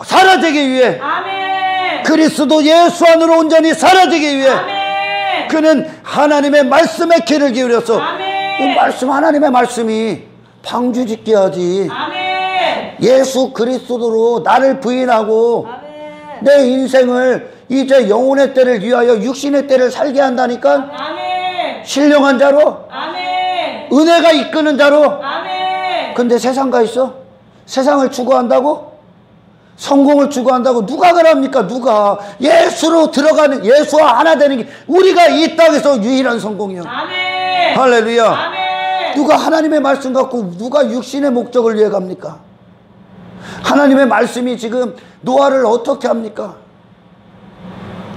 [SPEAKER 1] 사라지기 위해,
[SPEAKER 2] 아멘.
[SPEAKER 1] 그리스도 예수 안으로 온전히 사라지기 위해
[SPEAKER 2] 아멘.
[SPEAKER 1] 그는 하나님의 말씀에 귀를 기울였어.
[SPEAKER 2] 아멘.
[SPEAKER 1] 이 말씀, 하나님의 말씀이 방주짓게 하지.
[SPEAKER 2] 아멘.
[SPEAKER 1] 예수 그리스도로 나를 부인하고
[SPEAKER 2] 아멘.
[SPEAKER 1] 내 인생을 이제 영혼의 때를 위하여 육신의 때를 살게 한다니까.
[SPEAKER 2] 아멘.
[SPEAKER 1] 신령한 자로,
[SPEAKER 2] 아멘.
[SPEAKER 1] 은혜가 이끄는 자로.
[SPEAKER 2] 아멘.
[SPEAKER 1] 근데 세상가 있어? 세상을 추구한다고? 성공을 추구한다고? 누가 그럽니까? 누가? 예수로 들어가는, 예수와 하나 되는 게 우리가 이 땅에서 유일한 성공이요.
[SPEAKER 2] 아멘.
[SPEAKER 1] 할렐루야.
[SPEAKER 2] 아멘.
[SPEAKER 1] 누가 하나님의 말씀 갖고 누가 육신의 목적을 위해 갑니까? 하나님의 말씀이 지금 노아를 어떻게 합니까?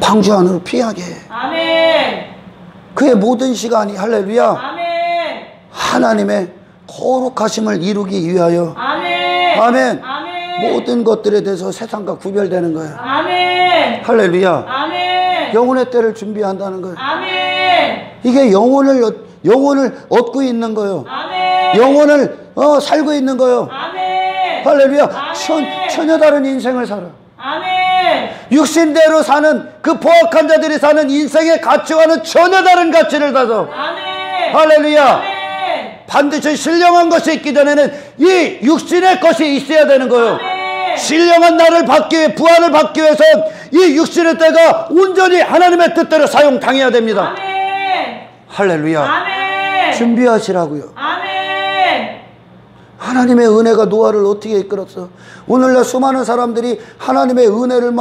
[SPEAKER 1] 방주 안으로 피하게.
[SPEAKER 2] 아멘.
[SPEAKER 1] 그의 모든 시간이, 할렐루야,
[SPEAKER 2] 아멘.
[SPEAKER 1] 하나님의 거룩하심을 이루기 위하여.
[SPEAKER 2] 아멘.
[SPEAKER 1] 아멘.
[SPEAKER 2] 아멘.
[SPEAKER 1] 모든 것들에 대해서 세상과 구별되는 거예요.
[SPEAKER 2] 아멘.
[SPEAKER 1] 할렐루야.
[SPEAKER 2] 아멘.
[SPEAKER 1] 영혼의 때를 준비한다는 거예요.
[SPEAKER 2] 아멘.
[SPEAKER 1] 이게 영혼을 얻고 있는 거예요.
[SPEAKER 2] 아멘.
[SPEAKER 1] 영혼을 살고 있는 거예요.
[SPEAKER 2] 아멘.
[SPEAKER 1] 할렐루야.
[SPEAKER 2] 아멘.
[SPEAKER 1] 전혀 다른 인생을 살아.
[SPEAKER 2] 아멘.
[SPEAKER 1] 육신대로 사는 그 포악한 자들이 사는 인생의 가치와는 전혀 다른 가치를 가져.
[SPEAKER 2] 아멘.
[SPEAKER 1] 할렐루야.
[SPEAKER 2] 아멘.
[SPEAKER 1] 반드시 신령한 것이 있기 전에는 이 육신의 것이 있어야 되는 거예요.
[SPEAKER 2] 아멘.
[SPEAKER 1] 신령한 나를 받기 위해, 부활을 받기 위해서 이 육신의 때가 온전히 하나님의 뜻대로 사용당해야 됩니다.
[SPEAKER 2] 아멘.
[SPEAKER 1] 할렐루야.
[SPEAKER 2] 아멘.
[SPEAKER 1] 준비하시라고요.
[SPEAKER 2] 아멘.
[SPEAKER 1] 하나님의 은혜가 노아를 어떻게 이끌었어? 오늘날 수많은 사람들이 하나님의 은혜를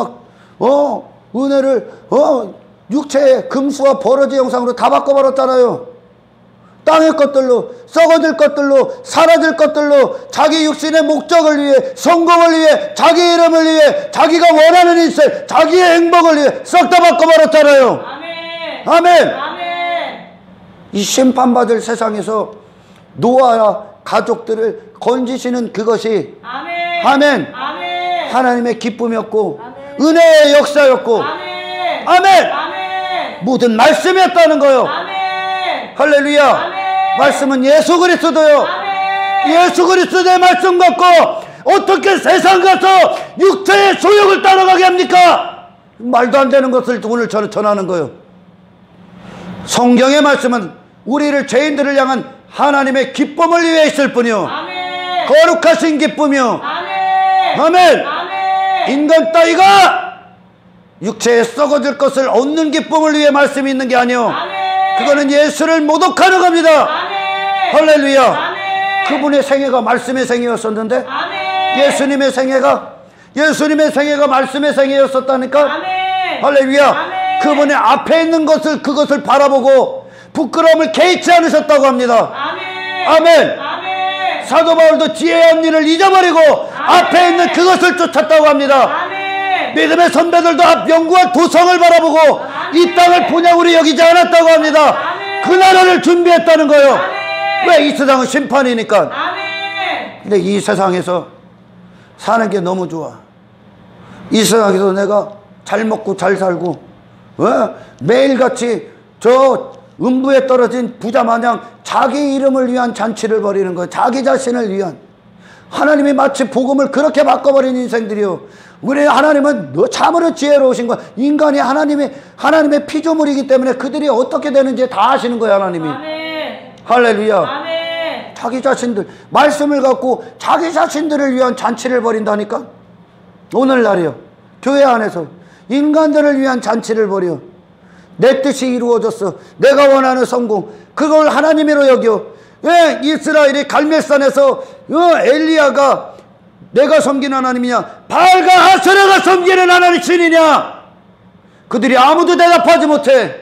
[SPEAKER 1] 육체의 금수와 버러지 형상으로 다 바꿔버렸잖아요. 땅의 것들로, 썩어질 것들로, 사라질 것들로, 자기 육신의 목적을 위해, 성공을 위해, 자기 이름을 위해, 자기가 원하는 인생, 자기의 행복을 위해 싹 다 바꿔버렸잖아요.
[SPEAKER 2] 아멘.
[SPEAKER 1] 아멘.
[SPEAKER 2] 아멘.
[SPEAKER 1] 이 심판받을 세상에서 노아와 가족들을 건지시는 그것이
[SPEAKER 2] 아멘.
[SPEAKER 1] 아멘.
[SPEAKER 2] 아멘.
[SPEAKER 1] 하나님의 기쁨이었고
[SPEAKER 2] 아멘.
[SPEAKER 1] 은혜의 역사였고
[SPEAKER 2] 아멘.
[SPEAKER 1] 아멘.
[SPEAKER 2] 아멘.
[SPEAKER 1] 모든 말씀이었다는 거요.
[SPEAKER 2] 아멘.
[SPEAKER 1] 할렐루야.
[SPEAKER 2] 아멘.
[SPEAKER 1] 말씀은 예수 그리스도요.
[SPEAKER 2] 아멘.
[SPEAKER 1] 예수 그리스도의 말씀 갖고 어떻게 세상 가서 육체의 소욕을 따라가게 합니까? 말도 안 되는 것을 오늘 저는 전하는 거예요. 성경의 말씀은 우리를, 죄인들을 향한 하나님의 기쁨을 위해 있을 뿐이요,
[SPEAKER 2] 아멘.
[SPEAKER 1] 거룩하신 기쁨이요.
[SPEAKER 2] 아멘.
[SPEAKER 1] 아멘.
[SPEAKER 2] 아멘.
[SPEAKER 1] 인간 따위가 육체에 썩어질 것을 얻는 기쁨을 위해 말씀이 있는 게 아니요.
[SPEAKER 2] 아멘.
[SPEAKER 1] 그거는 예수를 모독하는 겁니다.
[SPEAKER 2] 아멘.
[SPEAKER 1] 할렐루야.
[SPEAKER 2] 아멘.
[SPEAKER 1] 그분의 생애가 말씀의 생애였었는데
[SPEAKER 2] 아멘.
[SPEAKER 1] 예수님의 생애가 말씀의 생애였었다니까.
[SPEAKER 2] 아멘.
[SPEAKER 1] 할렐루야.
[SPEAKER 2] 아멘.
[SPEAKER 1] 그분의 앞에 있는 그것을 바라보고 부끄러움을 개의치 않으셨다고 합니다.
[SPEAKER 2] 아멘.
[SPEAKER 1] 아멘.
[SPEAKER 2] 아멘.
[SPEAKER 1] 사도 바울도 지혜의 언니를 잊어버리고 앞에 있는 그것을 쫓았다고 합니다.
[SPEAKER 2] 아멘.
[SPEAKER 1] 믿음의 선배들도 앞 영구한 도성을 바라보고 이 땅을 본향으로 여기지 않았다고 합니다. 그 나라를 준비했다는 거예요. 왜? 이 세상은 심판이니까.
[SPEAKER 2] 아멘.
[SPEAKER 1] 근데 이 세상에서 사는 게 너무 좋아. 이 세상에서 내가 잘 먹고 잘 살고 매일같이 저 음부에 떨어진 부자 마냥 자기 이름을 위한 잔치를 벌이는 거예요. 자기 자신을 위한. 하나님이 마치 복음을 그렇게 바꿔버린 인생들이요. 우리 하나님은 참으로 지혜로우신 거야. 인간이 하나님의 피조물이기 때문에 그들이 어떻게 되는지 다 아시는 거예요. 하나님이.
[SPEAKER 2] 아멘.
[SPEAKER 1] 할렐루야.
[SPEAKER 2] 아멘.
[SPEAKER 1] 자기 자신들 말씀을 갖고 자기 자신들을 위한 잔치를 벌인다니까. 오늘날이요. 교회 안에서 인간들을 위한 잔치를 벌여. 내 뜻이 이루어졌어. 내가 원하는 성공. 그걸 하나님으로 여겨. 왜 이스라엘이 갈멜산에서 엘리야가 내가 섬기는 하나님이냐, 바알과 아세라가 섬기는 하나님 신이냐? 그들이 아무도 대답하지 못해.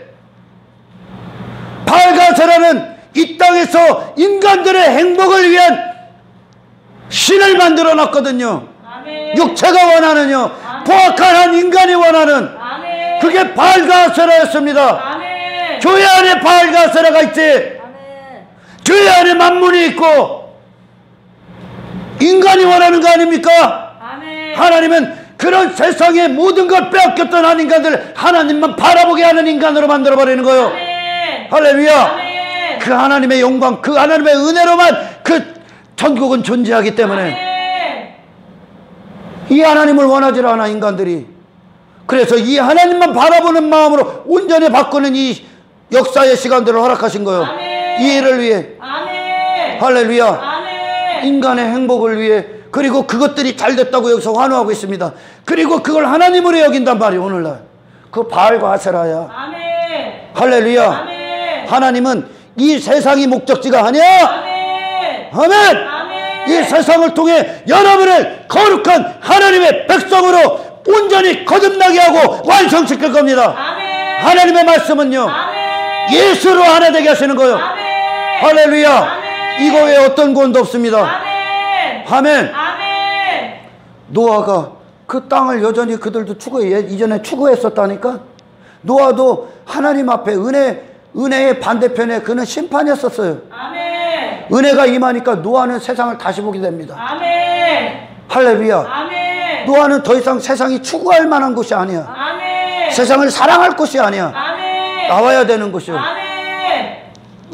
[SPEAKER 1] 바알과 아세라는 이 땅에서 인간들의 행복을 위한 신을 만들어 놨거든요.
[SPEAKER 2] 아멘.
[SPEAKER 1] 육체가 원하는요, 포악한 한 인간이 원하는,
[SPEAKER 2] 아멘.
[SPEAKER 1] 그게 바알과 아세라였습니다.
[SPEAKER 2] 아멘.
[SPEAKER 1] 교회 안에 바알과 아세라가 있지.
[SPEAKER 2] 아멘.
[SPEAKER 1] 교회 안에 만문이 있고 인간이 원하는 거 아닙니까?
[SPEAKER 2] 아멘.
[SPEAKER 1] 하나님은 그런 세상의 모든 걸 빼앗겼던 한 인간들 하나님만 바라보게 하는 인간으로 만들어버리는 거예요.
[SPEAKER 2] 아멘.
[SPEAKER 1] 할렐루야.
[SPEAKER 2] 아멘.
[SPEAKER 1] 그 하나님의 영광, 그 하나님의 은혜로만 그 천국은 존재하기 때문에
[SPEAKER 2] 아멘.
[SPEAKER 1] 이 하나님을 원하지 않아 인간들이. 그래서 이 하나님만 바라보는 마음으로 온전히 바꾸는 이 역사의 시간들을 허락하신 거예요.
[SPEAKER 2] 아멘.
[SPEAKER 1] 이 일을 위해.
[SPEAKER 2] 아멘.
[SPEAKER 1] 할렐루야.
[SPEAKER 2] 아멘.
[SPEAKER 1] 인간의 행복을 위해. 그리고 그것들이 잘 됐다고 여기서 환호하고 있습니다. 그리고 그걸 하나님으로 여긴단 말이에요. 오늘날 그 바알과 아세라야.
[SPEAKER 2] 아멘.
[SPEAKER 1] 할렐루야.
[SPEAKER 2] 아멘.
[SPEAKER 1] 하나님은 이 세상이 목적지가 아니야.
[SPEAKER 2] 아멘.
[SPEAKER 1] 아멘.
[SPEAKER 2] 아멘.
[SPEAKER 1] 이 세상을 통해 여러분을 거룩한 하나님의 백성으로 온전히 거듭나게 하고 완성시킬 겁니다.
[SPEAKER 2] 아멘.
[SPEAKER 1] 하나님의 말씀은요,
[SPEAKER 2] 아멘.
[SPEAKER 1] 예수로 하나 되게 하시는 거예요.
[SPEAKER 2] 아멘.
[SPEAKER 1] 할렐루야.
[SPEAKER 2] 아멘.
[SPEAKER 1] 이거 외에 어떤 구원도 없습니다.
[SPEAKER 2] 아멘.
[SPEAKER 1] 아멘.
[SPEAKER 2] 아멘.
[SPEAKER 1] 노아가 그 땅을 여전히 그들도 이전에 추구했었다니까. 노아도 하나님 앞에 은혜의 반대편에 그는 심판이었었어요.
[SPEAKER 2] 아멘.
[SPEAKER 1] 은혜가 임하니까 노아는 세상을 다시 보게 됩니다.
[SPEAKER 2] 아멘.
[SPEAKER 1] 할렐루야.
[SPEAKER 2] 아멘.
[SPEAKER 1] 노아는 더 이상 세상이 추구할 만한 곳이 아니야.
[SPEAKER 2] 아멘.
[SPEAKER 1] 세상을 사랑할 곳이 아니야.
[SPEAKER 2] 아멘.
[SPEAKER 1] 나와야 되는 곳이요.
[SPEAKER 2] 아멘.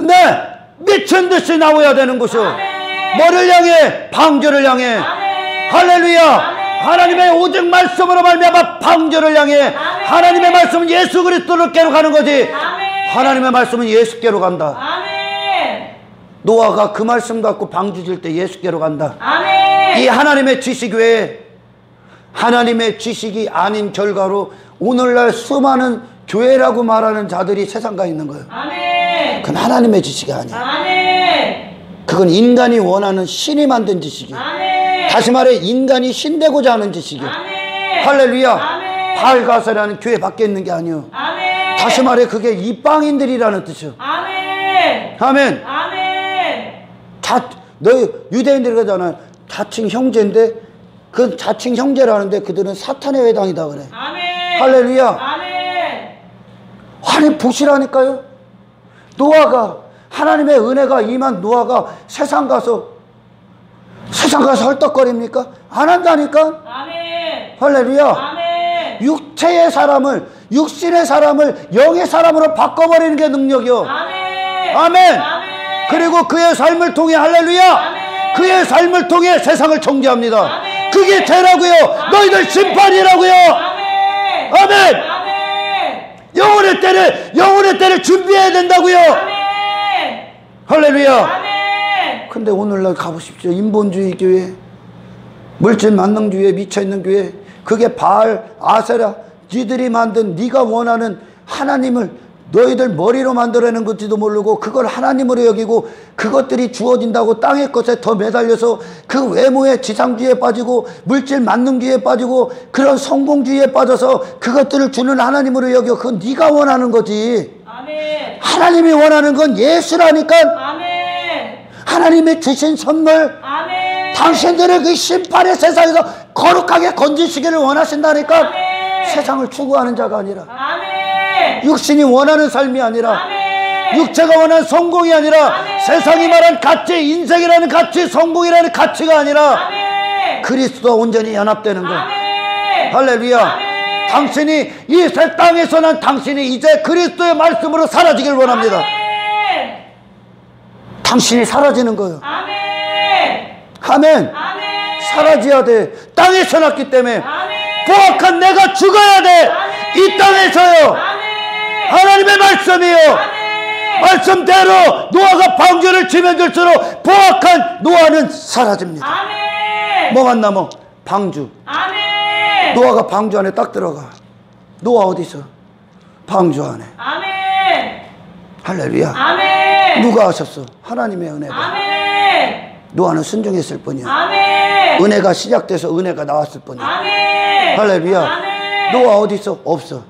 [SPEAKER 1] 네, 미친 듯이 나와야 되는 곳이요.
[SPEAKER 2] 아멘.
[SPEAKER 1] 뭐를 향해? 방주를 향해.
[SPEAKER 2] 아멘.
[SPEAKER 1] 할렐루야.
[SPEAKER 2] 아멘.
[SPEAKER 1] 하나님의 오직 말씀으로 말미암아 방주를 향해.
[SPEAKER 2] 아멘.
[SPEAKER 1] 하나님의 말씀은 예수 그리스도께로 가는 거지.
[SPEAKER 2] 아멘.
[SPEAKER 1] 하나님의 말씀은 예수께로 간다.
[SPEAKER 2] 아멘.
[SPEAKER 1] 노아가 그 말씀 갖고 방주 질 때 예수께로 간다.
[SPEAKER 2] 아멘.
[SPEAKER 1] 이 하나님의 지식 외에 하나님의 지식이 아닌 결과로 오늘날 수많은 교회라고 말하는 자들이 세상가에 있는 거예요.
[SPEAKER 2] 아멘.
[SPEAKER 1] 그건 하나님의 지식이 아니야.
[SPEAKER 2] 아멘.
[SPEAKER 1] 그건 인간이 원하는 신이 만든 지식이야.
[SPEAKER 2] 아멘.
[SPEAKER 1] 다시 말해 인간이 신되고자 하는 지식이야.
[SPEAKER 2] 아멘.
[SPEAKER 1] 할렐루야.
[SPEAKER 2] 아멘.
[SPEAKER 1] 바알가세라는 교회 밖에 있는 게 아니요.
[SPEAKER 2] 아멘.
[SPEAKER 1] 다시 말해 그게 이방인들이라는 뜻이요.
[SPEAKER 2] 아멘.
[SPEAKER 1] 아멘.
[SPEAKER 2] 아멘.
[SPEAKER 1] 너 유대인들이 그러잖아. 자칭 형제인데 그 자칭 형제라는데 그들은 사탄의 회당이다 그래.
[SPEAKER 2] 아멘.
[SPEAKER 1] 할렐루야.
[SPEAKER 2] 아멘.
[SPEAKER 1] 아니 보시라니까요. 노아가 하나님의 은혜가 임한 노아가 세상 가서 헐떡거립니까? 안 한다니까.
[SPEAKER 2] 아멘.
[SPEAKER 1] 할렐루야.
[SPEAKER 2] 아멘.
[SPEAKER 1] 육체의 사람을, 육신의 사람을 영의 사람으로 바꿔버리는 게 능력이요.
[SPEAKER 2] 아멘.
[SPEAKER 1] 아멘.
[SPEAKER 2] 아멘.
[SPEAKER 1] 그리고 그의 삶을 통해 할렐루야.
[SPEAKER 2] 아멘.
[SPEAKER 1] 그의 삶을 통해 세상을 정죄합니다.
[SPEAKER 2] 아멘.
[SPEAKER 1] 그게 죄라고요. 너희들 심판이라고요.
[SPEAKER 2] 아멘.
[SPEAKER 1] 아멘.
[SPEAKER 2] 아멘.
[SPEAKER 1] 영혼의 때를 준비해야 된다고요.
[SPEAKER 2] 아멘.
[SPEAKER 1] 할렐루야.
[SPEAKER 2] 아멘.
[SPEAKER 1] 근데 오늘날 가보십시오. 인본주의 교회, 물질 만능주의에 미쳐있는 교회, 그게 바알, 아세라, 니들이 만든 네가 원하는 하나님을 너희들 머리로 만들어내는 건지도 모르고 그걸 하나님으로 여기고 그것들이 주어진다고 땅의 것에 더 매달려서 그 외모의 지상주의에 빠지고 물질 만능주의에 빠지고 그런 성공주의에 빠져서 그것들을 주는 하나님으로 여겨. 그건 네가 원하는 거지.
[SPEAKER 2] 아멘.
[SPEAKER 1] 하나님이 원하는 건 예수라니까.
[SPEAKER 2] 아멘.
[SPEAKER 1] 하나님이 주신 선물.
[SPEAKER 2] 아멘.
[SPEAKER 1] 당신들을 그 심판의 세상에서 거룩하게 건지시기를 원하신다니까.
[SPEAKER 2] 아멘.
[SPEAKER 1] 세상을 추구하는 자가 아니라,
[SPEAKER 2] 아멘.
[SPEAKER 1] 육신이 원하는 삶이 아니라,
[SPEAKER 2] 아멘.
[SPEAKER 1] 육체가 원하는 성공이 아니라,
[SPEAKER 2] 아멘.
[SPEAKER 1] 세상이 말한 가치, 인생이라는 가치, 성공이라는 가치가 아니라
[SPEAKER 2] 아멘.
[SPEAKER 1] 그리스도와 온전히 연합되는 것.
[SPEAKER 2] 아멘.
[SPEAKER 1] 할렐루야.
[SPEAKER 2] 아멘.
[SPEAKER 1] 당신이 이 새 땅에서 난 당신이 이제 그리스도의 말씀으로 사라지길 원합니다.
[SPEAKER 2] 아멘.
[SPEAKER 1] 당신이 사라지는 거예요.
[SPEAKER 2] 아멘.
[SPEAKER 1] 아멘.
[SPEAKER 2] 아멘.
[SPEAKER 1] 사라져야 돼. 땅에서 났기 때문에.
[SPEAKER 2] 아멘.
[SPEAKER 1] 포악한 내가 죽어야 돼.
[SPEAKER 2] 아멘.
[SPEAKER 1] 이 땅에서요.
[SPEAKER 2] 아멘.
[SPEAKER 1] 하나님의 말씀이요.
[SPEAKER 2] 아멘.
[SPEAKER 1] 말씀대로 노아가 방주를 치면 줄수록 포악한 노아는 사라집니다.
[SPEAKER 2] 아멘.
[SPEAKER 1] 뭐만 남어? 방주.
[SPEAKER 2] 아멘.
[SPEAKER 1] 노아가 방주 안에 딱 들어가. 노아 어디 있어? 방주 안에.
[SPEAKER 2] 아멘.
[SPEAKER 1] 할렐루야.
[SPEAKER 2] 아멘.
[SPEAKER 1] 누가 하셨어? 하나님의 은혜가.
[SPEAKER 2] 아멘.
[SPEAKER 1] 노아는 순종했을 뿐이야.
[SPEAKER 2] 아멘.
[SPEAKER 1] 은혜가 시작돼서 은혜가 나왔을 뿐이야.
[SPEAKER 2] 아멘.
[SPEAKER 1] 할렐루야.
[SPEAKER 2] 아멘.
[SPEAKER 1] 노아 어디 있어? 없어.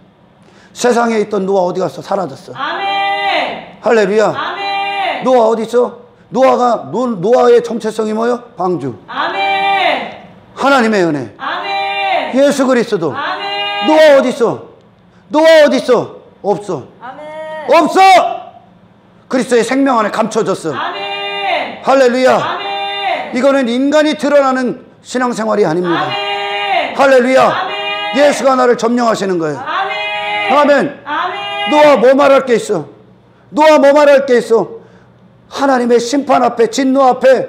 [SPEAKER 1] 세상에 있던 노아 어디 갔어? 사라졌어.
[SPEAKER 2] 아멘.
[SPEAKER 1] 할렐루야.
[SPEAKER 2] 아멘.
[SPEAKER 1] 노아 어디 있어? 노아의 정체성이 뭐요? 방주.
[SPEAKER 2] 아멘.
[SPEAKER 1] 하나님의 은혜.
[SPEAKER 2] 아멘.
[SPEAKER 1] 예수 그리스도.
[SPEAKER 2] 아멘.
[SPEAKER 1] 노아 어디 있어? 노아 어디 있어? 없어.
[SPEAKER 2] 아멘.
[SPEAKER 1] 없어. 그리스도의 생명 안에 감춰졌어.
[SPEAKER 2] 아멘.
[SPEAKER 1] 할렐루야.
[SPEAKER 2] 아멘.
[SPEAKER 1] 이거는 인간이 드러나는 신앙생활이 아닙니다.
[SPEAKER 2] 아멘.
[SPEAKER 1] 할렐루야.
[SPEAKER 2] 아멘.
[SPEAKER 1] 예수가 나를 점령하시는 거예요.
[SPEAKER 2] 아멘.
[SPEAKER 1] 아멘.
[SPEAKER 2] 아멘.
[SPEAKER 1] 노아 뭐 말할 게 있어? 노아 뭐 말할 게 있어? 하나님의 심판 앞에, 진노 앞에,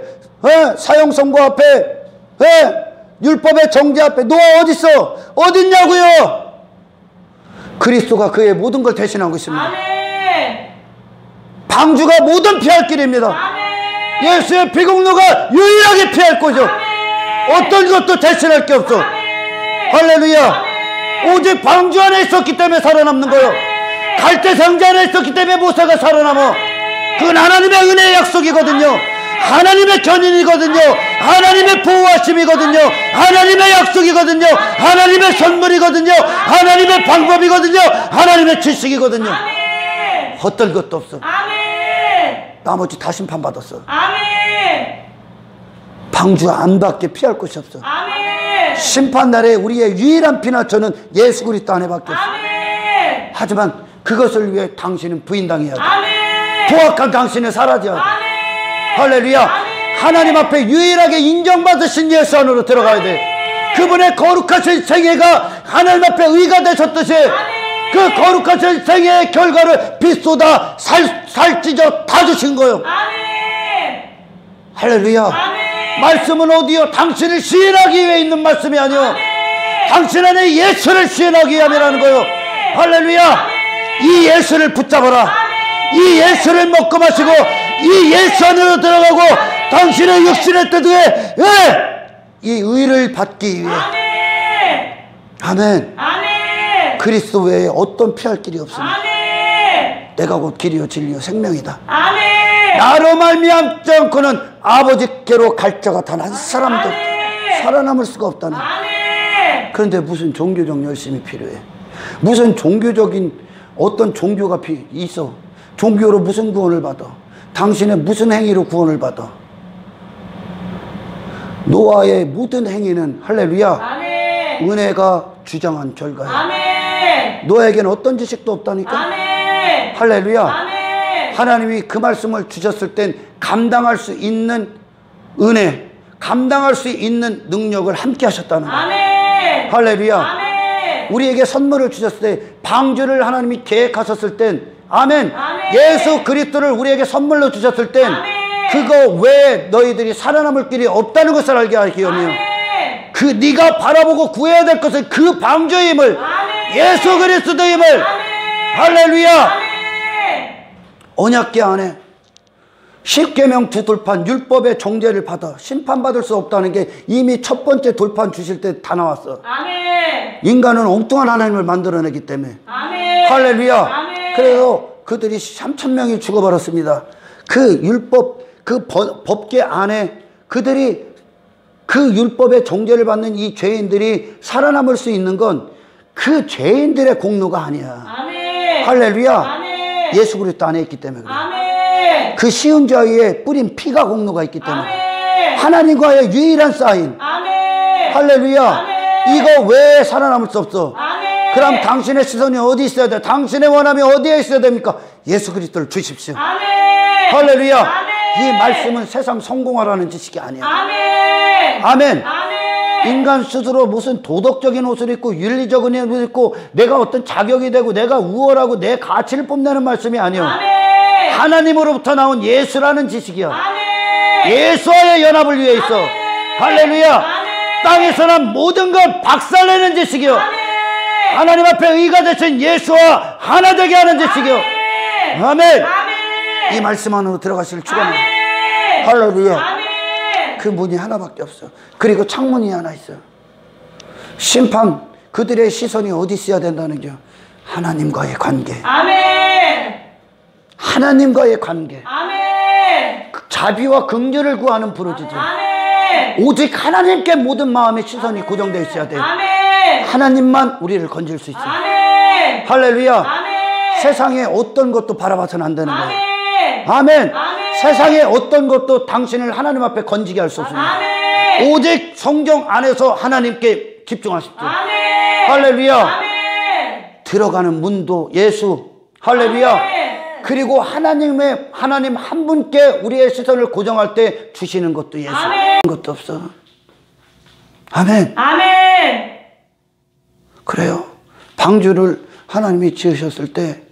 [SPEAKER 1] 사형선고 앞에, 율법의 정죄 앞에 노아 어디 있어? 어디 있냐고요? 그리스도가 그의 모든 걸 대신하고 있습니다.
[SPEAKER 2] 아멘.
[SPEAKER 1] 방주가 모든 피할 길입니다.
[SPEAKER 2] 아멘.
[SPEAKER 1] 예수의 피공로가 유일하게 피할 거죠.
[SPEAKER 2] 아멘.
[SPEAKER 1] 어떤 것도 대신할 게 없어.
[SPEAKER 2] 아멘.
[SPEAKER 1] 할렐루야.
[SPEAKER 2] 아멘.
[SPEAKER 1] 오직 방주 안에 있었기 때문에 살아남는 거예요.
[SPEAKER 2] 아멘.
[SPEAKER 1] 갈대 상자 안에 있었기 때문에 모세가 살아남어.
[SPEAKER 2] 아멘.
[SPEAKER 1] 그건 하나님의 은혜의 약속이거든요.
[SPEAKER 2] 아멘.
[SPEAKER 1] 하나님의 견인이거든요. 하나님의 보호하심이거든요. 하나님의 약속이거든요. 하나님의 선물이거든요. 하나님의 방법이거든요. 하나님의 지식이거든요.
[SPEAKER 2] 아멘.
[SPEAKER 1] 헛될 것도 없어.
[SPEAKER 2] 아멘.
[SPEAKER 1] 나머지 다 심판받았어.
[SPEAKER 2] 아멘.
[SPEAKER 1] 방주 안밖에 피할 곳이 없어.
[SPEAKER 2] 아멘.
[SPEAKER 1] 심판날에 우리의 유일한 피난처는 예수 그리스도 안에밖에 없어.
[SPEAKER 2] 아멘.
[SPEAKER 1] 하지만 그것을 위해 당신은 부인당해야 돼.
[SPEAKER 2] 아멘.
[SPEAKER 1] 포악한 당신은 사라져야 돼.
[SPEAKER 2] 아멘.
[SPEAKER 1] 할렐루야.
[SPEAKER 2] 아멘.
[SPEAKER 1] 하나님 앞에 유일하게 인정받으신 예수 안으로 들어가야 돼.
[SPEAKER 2] 아멘.
[SPEAKER 1] 그분의 거룩하신 생애가 하나님 앞에 의가 되셨듯이 그 거룩하신 생애의 결과를 빛쏟아 살찌져 다 주신 거예요.
[SPEAKER 2] 아멘.
[SPEAKER 1] 할렐루야.
[SPEAKER 2] 아멘.
[SPEAKER 1] 말씀은 어디요? 당신을 시인하기 위해 있는 말씀이 아니요.
[SPEAKER 2] 아멘.
[SPEAKER 1] 당신 안에 예수를 시인하기 위함이라는 거예요. 할렐루야. 이 예수를 붙잡아라. 이 예수를 먹고 마시고 이 예수 안으로 들어가고 당신의 육신의 뜻에 이 의를 받기 위해. 아멘.
[SPEAKER 2] 아멘.
[SPEAKER 1] 그리스도 외에 어떤 피할 길이 없습니다.
[SPEAKER 2] 아멘.
[SPEAKER 1] 내가 곧 길이요 진리요 생명이다.
[SPEAKER 2] 아멘.
[SPEAKER 1] 나로 말미암지 않고는 아버지께로 갈 자가 단 한 사람도 살아남을 수가 없다는.
[SPEAKER 2] 아멘.
[SPEAKER 1] 그런데 무슨 종교적 열심이 필요해? 무슨 종교적인 어떤 종교가 있어? 종교로 무슨 구원을 받아? 당신의 무슨 행위로 구원을 받아? 노아의 모든 행위는 할렐루야.
[SPEAKER 2] 아멘.
[SPEAKER 1] 은혜가 주장한 결과야.
[SPEAKER 2] 아멘.
[SPEAKER 1] 노아에게는 어떤 지식도 없다니까.
[SPEAKER 2] 아멘.
[SPEAKER 1] 할렐루야.
[SPEAKER 2] 아멘.
[SPEAKER 1] 하나님이 그 말씀을 주셨을 땐 감당할 수 있는 은혜, 감당할 수 있는 능력을 함께 하셨다는 거야.
[SPEAKER 2] 아멘.
[SPEAKER 1] 할렐루야.
[SPEAKER 2] 아멘.
[SPEAKER 1] 우리에게 선물을 주셨을 때 방주를 하나님이 계획하셨을 땐 아멘.
[SPEAKER 2] 아멘.
[SPEAKER 1] 예수 그리스도를 우리에게 선물로 주셨을 땐
[SPEAKER 2] 아멘.
[SPEAKER 1] 그거 외에 너희들이 살아남을 길이 없다는 것을 알게 하기 위하며
[SPEAKER 2] 아멘.
[SPEAKER 1] 그 네가 바라보고 구해야 될 것은 그 방주임을
[SPEAKER 2] 아멘.
[SPEAKER 1] 예수 그리스도임을
[SPEAKER 2] 아멘.
[SPEAKER 1] 할렐루야.
[SPEAKER 2] 아멘.
[SPEAKER 1] 언약궤 안에 십계명 두 돌판 율법의 정죄를 받아 심판받을 수 없다는 게 이미 첫 번째 돌판 주실 때 다 나왔어.
[SPEAKER 2] 아멘.
[SPEAKER 1] 인간은 엉뚱한 하나님을 만들어내기 때문에.
[SPEAKER 2] 아멘.
[SPEAKER 1] 할렐루야.
[SPEAKER 2] 아멘.
[SPEAKER 1] 그래서 그들이 3,000명이 죽어버렸습니다. 그 율법, 그 법계 안에 그들이 그 율법의 정죄를 받는 이 죄인들이 살아남을 수 있는 건 그 죄인들의 공로가 아니야.
[SPEAKER 2] 아멘.
[SPEAKER 1] 할렐루야.
[SPEAKER 2] 아멘.
[SPEAKER 1] 예수 그리스도 안에 있기 때문에 그래.
[SPEAKER 2] 아멘.
[SPEAKER 1] 그 쉬운 자 위에 뿌린 피가 공로가 있기 때문에.
[SPEAKER 2] 아멘.
[SPEAKER 1] 하나님과의 유일한 사인.
[SPEAKER 2] 아멘.
[SPEAKER 1] 할렐루야.
[SPEAKER 2] 아멘.
[SPEAKER 1] 이거 왜 살아남을 수 없어?
[SPEAKER 2] 아멘.
[SPEAKER 1] 그럼 당신의 시선이 어디 있어야 돼? 당신의 원함이 어디에 있어야 됩니까? 예수 그리스도를 주십시오.
[SPEAKER 2] 아멘.
[SPEAKER 1] 할렐루야.
[SPEAKER 2] 아멘.
[SPEAKER 1] 이 말씀은 세상 성공하라는 지식이 아니야.
[SPEAKER 2] 아멘.
[SPEAKER 1] 아멘.
[SPEAKER 2] 아멘.
[SPEAKER 1] 인간 스스로 무슨 도덕적인 옷을 입고 윤리적인 옷을 입고 내가 어떤 자격이 되고 내가 우월하고 내 가치를 뽐내는 말씀이 아니야.
[SPEAKER 2] 아멘.
[SPEAKER 1] 하나님으로부터 나온 예수라는 지식이야.
[SPEAKER 2] 아멘.
[SPEAKER 1] 예수와의 연합을 위해 있어.
[SPEAKER 2] 아멘.
[SPEAKER 1] 할렐루야.
[SPEAKER 2] 아멘.
[SPEAKER 1] 땅에서 난 모든 걸 박살내는 지식이요.
[SPEAKER 2] 아멘.
[SPEAKER 1] 하나님 앞에 의가 되신 예수와 하나 되게 하는 지식이요. 아멘.
[SPEAKER 2] 아멘.
[SPEAKER 1] 이 말씀 안으로 들어가실 축원합니다.
[SPEAKER 2] 아멘.
[SPEAKER 1] 할렐루야.
[SPEAKER 2] 아멘.
[SPEAKER 1] 그 문이 하나밖에 없어. 그리고 창문이 하나 있어. 심판, 그들의 시선이 어디 있어야 된다는 게 하나님과의 관계.
[SPEAKER 2] 아멘.
[SPEAKER 1] 하나님과의 관계.
[SPEAKER 2] 아멘.
[SPEAKER 1] 자비와 긍휼을 구하는 부르짖음.
[SPEAKER 2] 아멘.
[SPEAKER 1] 오직 하나님께 모든 마음의 시선이 고정되어 있어야 돼.
[SPEAKER 2] 아멘.
[SPEAKER 1] 하나님만 우리를 건질 수 있어.
[SPEAKER 2] 아멘.
[SPEAKER 1] 할렐루야.
[SPEAKER 2] 아멘.
[SPEAKER 1] 세상에 어떤 것도 바라봐서는 안 되는 거야.
[SPEAKER 2] 아멘.
[SPEAKER 1] 아멘.
[SPEAKER 2] 아멘.
[SPEAKER 1] 세상에 어떤 것도 당신을 하나님 앞에 건지게 할 수 없습니다.
[SPEAKER 2] 아멘.
[SPEAKER 1] 오직 성경 안에서 하나님께 집중하십시오.
[SPEAKER 2] 아멘.
[SPEAKER 1] 할렐루야.
[SPEAKER 2] 아멘.
[SPEAKER 1] 들어가는 문도 예수. 할렐루야.
[SPEAKER 2] 아멘.
[SPEAKER 1] 그리고 하나님 한 분께 우리의 시선을 고정할 때 주시는 것도 예수.
[SPEAKER 2] 아멘.
[SPEAKER 1] 것도 없어. 아멘.
[SPEAKER 2] 아멘.
[SPEAKER 1] 그래요. 방주를 하나님이 지으셨을 때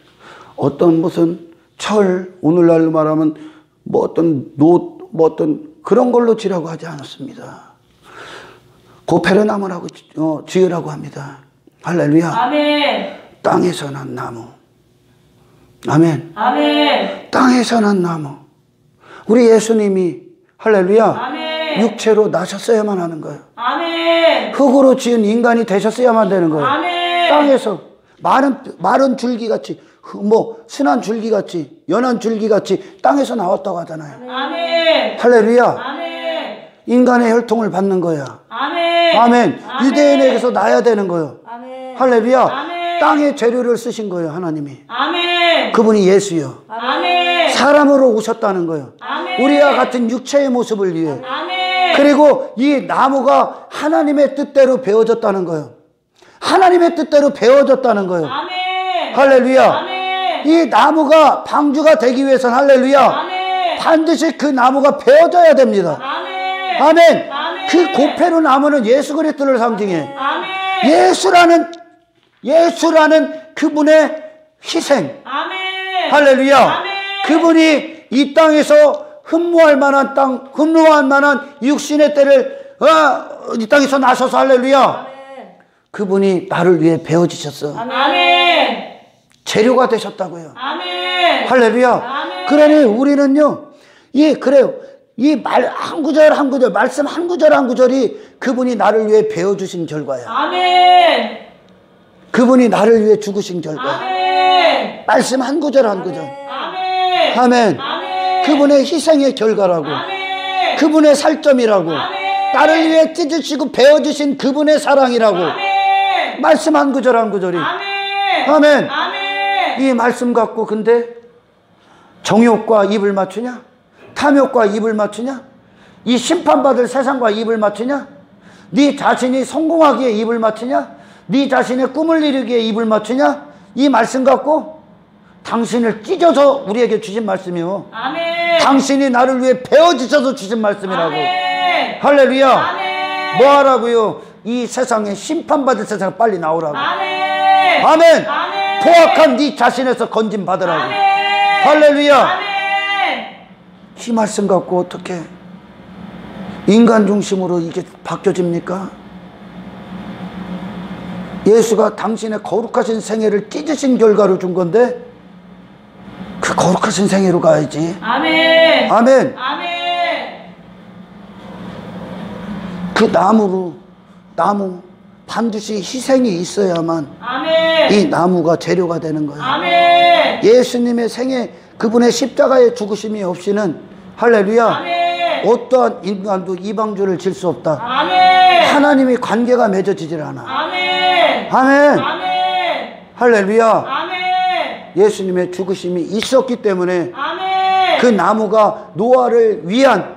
[SPEAKER 1] 어떤 무슨 철, 오늘날로 말하면 뭐 어떤 놋, 뭐 어떤 그런 걸로 지으라고 하지 않았습니다. 고페르나무라고 지으라고 합니다. 할렐루야.
[SPEAKER 2] 아멘.
[SPEAKER 1] 땅에서 난 나무. 아멘.
[SPEAKER 2] 아멘.
[SPEAKER 1] 땅에서 난 나무. 우리 예수님이 할렐루야.
[SPEAKER 2] 아멘.
[SPEAKER 1] 육체로 나셨어야만 하는 거예요.
[SPEAKER 2] 아멘.
[SPEAKER 1] 흙으로 지은 인간이 되셨어야만 되는 거예요.
[SPEAKER 2] 아멘.
[SPEAKER 1] 땅에서 마른 줄기같이 뭐 순한 줄기같이 연한 줄기같이 땅에서 나왔다고 하잖아요.
[SPEAKER 2] 아멘.
[SPEAKER 1] 할렐루야.
[SPEAKER 2] 아멘.
[SPEAKER 1] 인간의 혈통을 받는 거야.
[SPEAKER 2] 아멘.
[SPEAKER 1] 아멘.
[SPEAKER 2] 아멘.
[SPEAKER 1] 유대인에게서 나야 되는 거예요.
[SPEAKER 2] 아멘.
[SPEAKER 1] 할렐루야.
[SPEAKER 2] 아멘.
[SPEAKER 1] 땅의 재료를 쓰신 거예요. 하나님이.
[SPEAKER 2] 아멘.
[SPEAKER 1] 그분이 예수요.
[SPEAKER 2] 아멘.
[SPEAKER 1] 사람으로 오셨다는 거예요.
[SPEAKER 2] 아멘.
[SPEAKER 1] 우리와 같은 육체의 모습을 위해.
[SPEAKER 2] 아멘.
[SPEAKER 1] 그리고 이 나무가 하나님의 뜻대로 베어졌다는 거예요. 하나님의 뜻대로 베어졌다는 거예요.
[SPEAKER 2] 아멘.
[SPEAKER 1] 할렐루야.
[SPEAKER 2] 아멘.
[SPEAKER 1] 이 나무가 방주가 되기 위해서는 할렐루야.
[SPEAKER 2] 아멘.
[SPEAKER 1] 반드시 그 나무가 베어져야 됩니다.
[SPEAKER 2] 아멘.
[SPEAKER 1] 아멘.
[SPEAKER 2] 아멘.
[SPEAKER 1] 그 고페르 나무는 예수 그리스도를 상징해.
[SPEAKER 2] 아멘.
[SPEAKER 1] 예수라는 그분의 희생.
[SPEAKER 2] 아멘.
[SPEAKER 1] 할렐루야.
[SPEAKER 2] 아멘.
[SPEAKER 1] 그분이 이 땅에서 흠모할 만한 육신의 때를 이 땅에서 나셔서 할렐루야. 그분이 나를 위해 베어지셨어.
[SPEAKER 2] 아멘.
[SPEAKER 1] 재료가 되셨다고요.
[SPEAKER 2] 아멘.
[SPEAKER 1] 할렐루야.
[SPEAKER 2] 아멘.
[SPEAKER 1] 그러니 우리는요, 그래요. 이 말 한 구절 한 구절, 말씀 한 구절 한 구절이 그분이 나를 위해 베어주신 결과야.
[SPEAKER 2] 아멘.
[SPEAKER 1] 그분이 나를 위해 죽으신 결과.
[SPEAKER 2] 아멘.
[SPEAKER 1] 말씀 한 구절 한 구절.
[SPEAKER 2] 아멘.
[SPEAKER 1] 아멘.
[SPEAKER 2] 아멘.
[SPEAKER 1] 그분의 희생의 결과라고.
[SPEAKER 2] 아멘.
[SPEAKER 1] 그분의 살점이라고.
[SPEAKER 2] 아멘.
[SPEAKER 1] 나를 위해 찢으시고 베어주신 그분의 사랑이라고.
[SPEAKER 2] 아멘.
[SPEAKER 1] 말씀 한 구절 한 구절이.
[SPEAKER 2] 아멘.
[SPEAKER 1] 아멘.
[SPEAKER 2] 아멘.
[SPEAKER 1] 이 말씀 갖고 근데 정욕과 입을 맞추냐? 탐욕과 입을 맞추냐? 이 심판받을 세상과 입을 맞추냐? 네 자신이 성공하기에 입을 맞추냐? 네 자신의 꿈을 이루기에 입을 맞추냐? 이 말씀 갖고 당신을 찢어서 우리에게 주신 말씀이요.
[SPEAKER 2] 아멘.
[SPEAKER 1] 당신이 나를 위해 베어지셔서 주신 말씀이라고.
[SPEAKER 2] 아멘.
[SPEAKER 1] 할렐루야.
[SPEAKER 2] 아멘.
[SPEAKER 1] 뭐 하라고요? 이 세상에 심판받을 세상 빨리 나오라고.
[SPEAKER 2] 아멘.
[SPEAKER 1] 아멘.
[SPEAKER 2] 아멘.
[SPEAKER 1] 포악한 네 자신에서 건짐 받으라고.
[SPEAKER 2] 아멘.
[SPEAKER 1] 할렐루야.
[SPEAKER 2] 아멘.
[SPEAKER 1] 이 말씀 갖고 어떻게 인간 중심으로 이게 바뀌어집니까? 예수가 당신의 거룩하신 생애를 찢으신 결과로 준 건데 그 거룩하신 생애로 가야지.
[SPEAKER 2] 아멘.
[SPEAKER 1] 아멘.
[SPEAKER 2] 아멘.
[SPEAKER 1] 그 나무 반드시 희생이 있어야만
[SPEAKER 2] 아멘.
[SPEAKER 1] 이 나무가 재료가 되는 거예요.
[SPEAKER 2] 아멘.
[SPEAKER 1] 예수님의 생애, 그분의 십자가의 죽으심이 없이는 할렐루야,
[SPEAKER 2] 아멘.
[SPEAKER 1] 어떠한 인간도 이방주를 질 수 없다.
[SPEAKER 2] 아멘.
[SPEAKER 1] 하나님이 관계가 맺어지질 않아.
[SPEAKER 2] 아멘.
[SPEAKER 1] 아멘.
[SPEAKER 2] 아멘.
[SPEAKER 1] 할렐루야.
[SPEAKER 2] 아멘.
[SPEAKER 1] 예수님의 죽으심이 있었기 때문에
[SPEAKER 2] 아멘.
[SPEAKER 1] 그 나무가 노아를 위한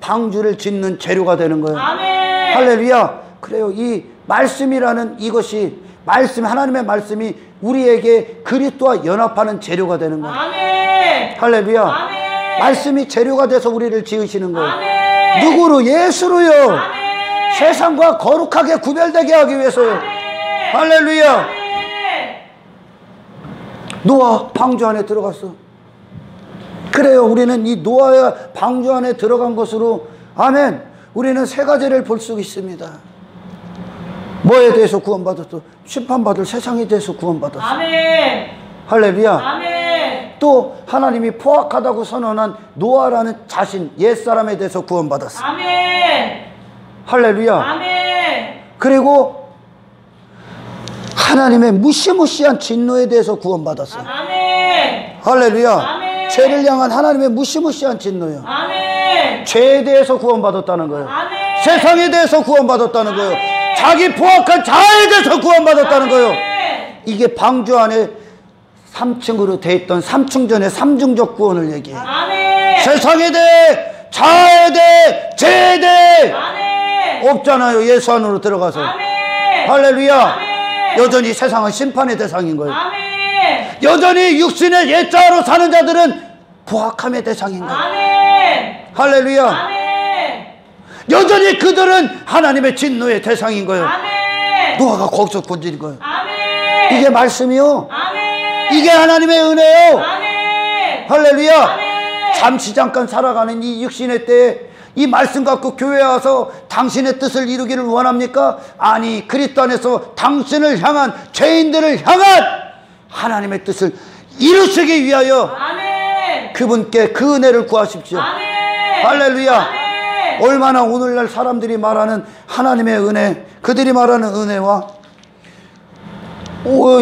[SPEAKER 1] 방주를 짓는 재료가 되는 거예요.
[SPEAKER 2] 아멘.
[SPEAKER 1] 할렐루야. 그래요. 이 말씀이라는 이것이, 하나님의 말씀이 우리에게 그리스도와 연합하는 재료가 되는 거예요.
[SPEAKER 2] 아멘.
[SPEAKER 1] 할렐루야.
[SPEAKER 2] 아멘.
[SPEAKER 1] 말씀이 재료가 돼서 우리를 지으시는 거예요.
[SPEAKER 2] 아멘.
[SPEAKER 1] 누구로? 예수로요.
[SPEAKER 2] 아멘.
[SPEAKER 1] 세상과 거룩하게 구별되게 하기 위해서요.
[SPEAKER 2] 아멘.
[SPEAKER 1] 할렐루야.
[SPEAKER 2] 아멘.
[SPEAKER 1] 노아 방주 안에 들어갔어. 그래요. 우리는 이 노아의 방주 안에 들어간 것으로, 아멘, 우리는 세 가지를 볼 수 있습니다. 뭐에 대해서 구원받았어? 심판받을 세상에 대해서 구원받았어.
[SPEAKER 2] 아멘.
[SPEAKER 1] 할렐루야.
[SPEAKER 2] 아멘.
[SPEAKER 1] 또 하나님이 포악하다고 선언한 노아라는 자신, 옛사람에 대해서 구원받았어.
[SPEAKER 2] 아멘.
[SPEAKER 1] 할렐루야.
[SPEAKER 2] 아멘.
[SPEAKER 1] 그리고 하나님의 무시무시한 진노에 대해서 구원받았어.
[SPEAKER 2] 아멘.
[SPEAKER 1] 할렐루야.
[SPEAKER 2] 아멘.
[SPEAKER 1] 죄를 향한 하나님의 무시무시한 진노요.
[SPEAKER 2] 아멘.
[SPEAKER 1] 죄에 대해서 구원받았다는 거예요.
[SPEAKER 2] 아멘.
[SPEAKER 1] 세상에 대해서 구원받았다는 거예요.
[SPEAKER 2] 아멘.
[SPEAKER 1] 자기 포악한 자아에 대해서 구원받았다는 거예요.
[SPEAKER 2] 아멘.
[SPEAKER 1] 이게 방주 안에 3층으로 돼 있던 3층전의 삼중적 구원을 얘기해요.
[SPEAKER 2] 아멘.
[SPEAKER 1] 세상에 대해, 자아에 대해, 죄에 대해
[SPEAKER 2] 아멘.
[SPEAKER 1] 없잖아요. 예수 안으로 들어가서.
[SPEAKER 2] 아멘.
[SPEAKER 1] 할렐루야.
[SPEAKER 2] 아멘.
[SPEAKER 1] 여전히 세상은 심판의 대상인 거예요.
[SPEAKER 2] 아멘.
[SPEAKER 1] 여전히 육신의 옛자로 사는 자들은 포악함의 대상인 거예요.
[SPEAKER 2] 아멘.
[SPEAKER 1] 할렐루야.
[SPEAKER 2] 아멘.
[SPEAKER 1] 여전히 그들은 하나님의 진노의 대상인 거예요.
[SPEAKER 2] 아멘.
[SPEAKER 1] 노아가 거기서 건드린 거예요.
[SPEAKER 2] 아멘.
[SPEAKER 1] 이게 말씀이요.
[SPEAKER 2] 아멘.
[SPEAKER 1] 이게 하나님의 은혜요.
[SPEAKER 2] 아멘.
[SPEAKER 1] 할렐루야.
[SPEAKER 2] 아멘.
[SPEAKER 1] 잠시 잠깐 살아가는 이 육신의 때에 이 말씀 갖고 교회에 와서 당신의 뜻을 이루기를 원합니까? 아니, 그리스도 안에서 당신을 향한, 죄인들을 향한 하나님의 뜻을 이루시기 위하여
[SPEAKER 2] 아멘.
[SPEAKER 1] 그분께 그 은혜를 구하십시오.
[SPEAKER 2] 아멘.
[SPEAKER 1] 할렐루야.
[SPEAKER 2] 아멘.
[SPEAKER 1] 얼마나 오늘날 사람들이 말하는 하나님의 은혜, 그들이 말하는 은혜와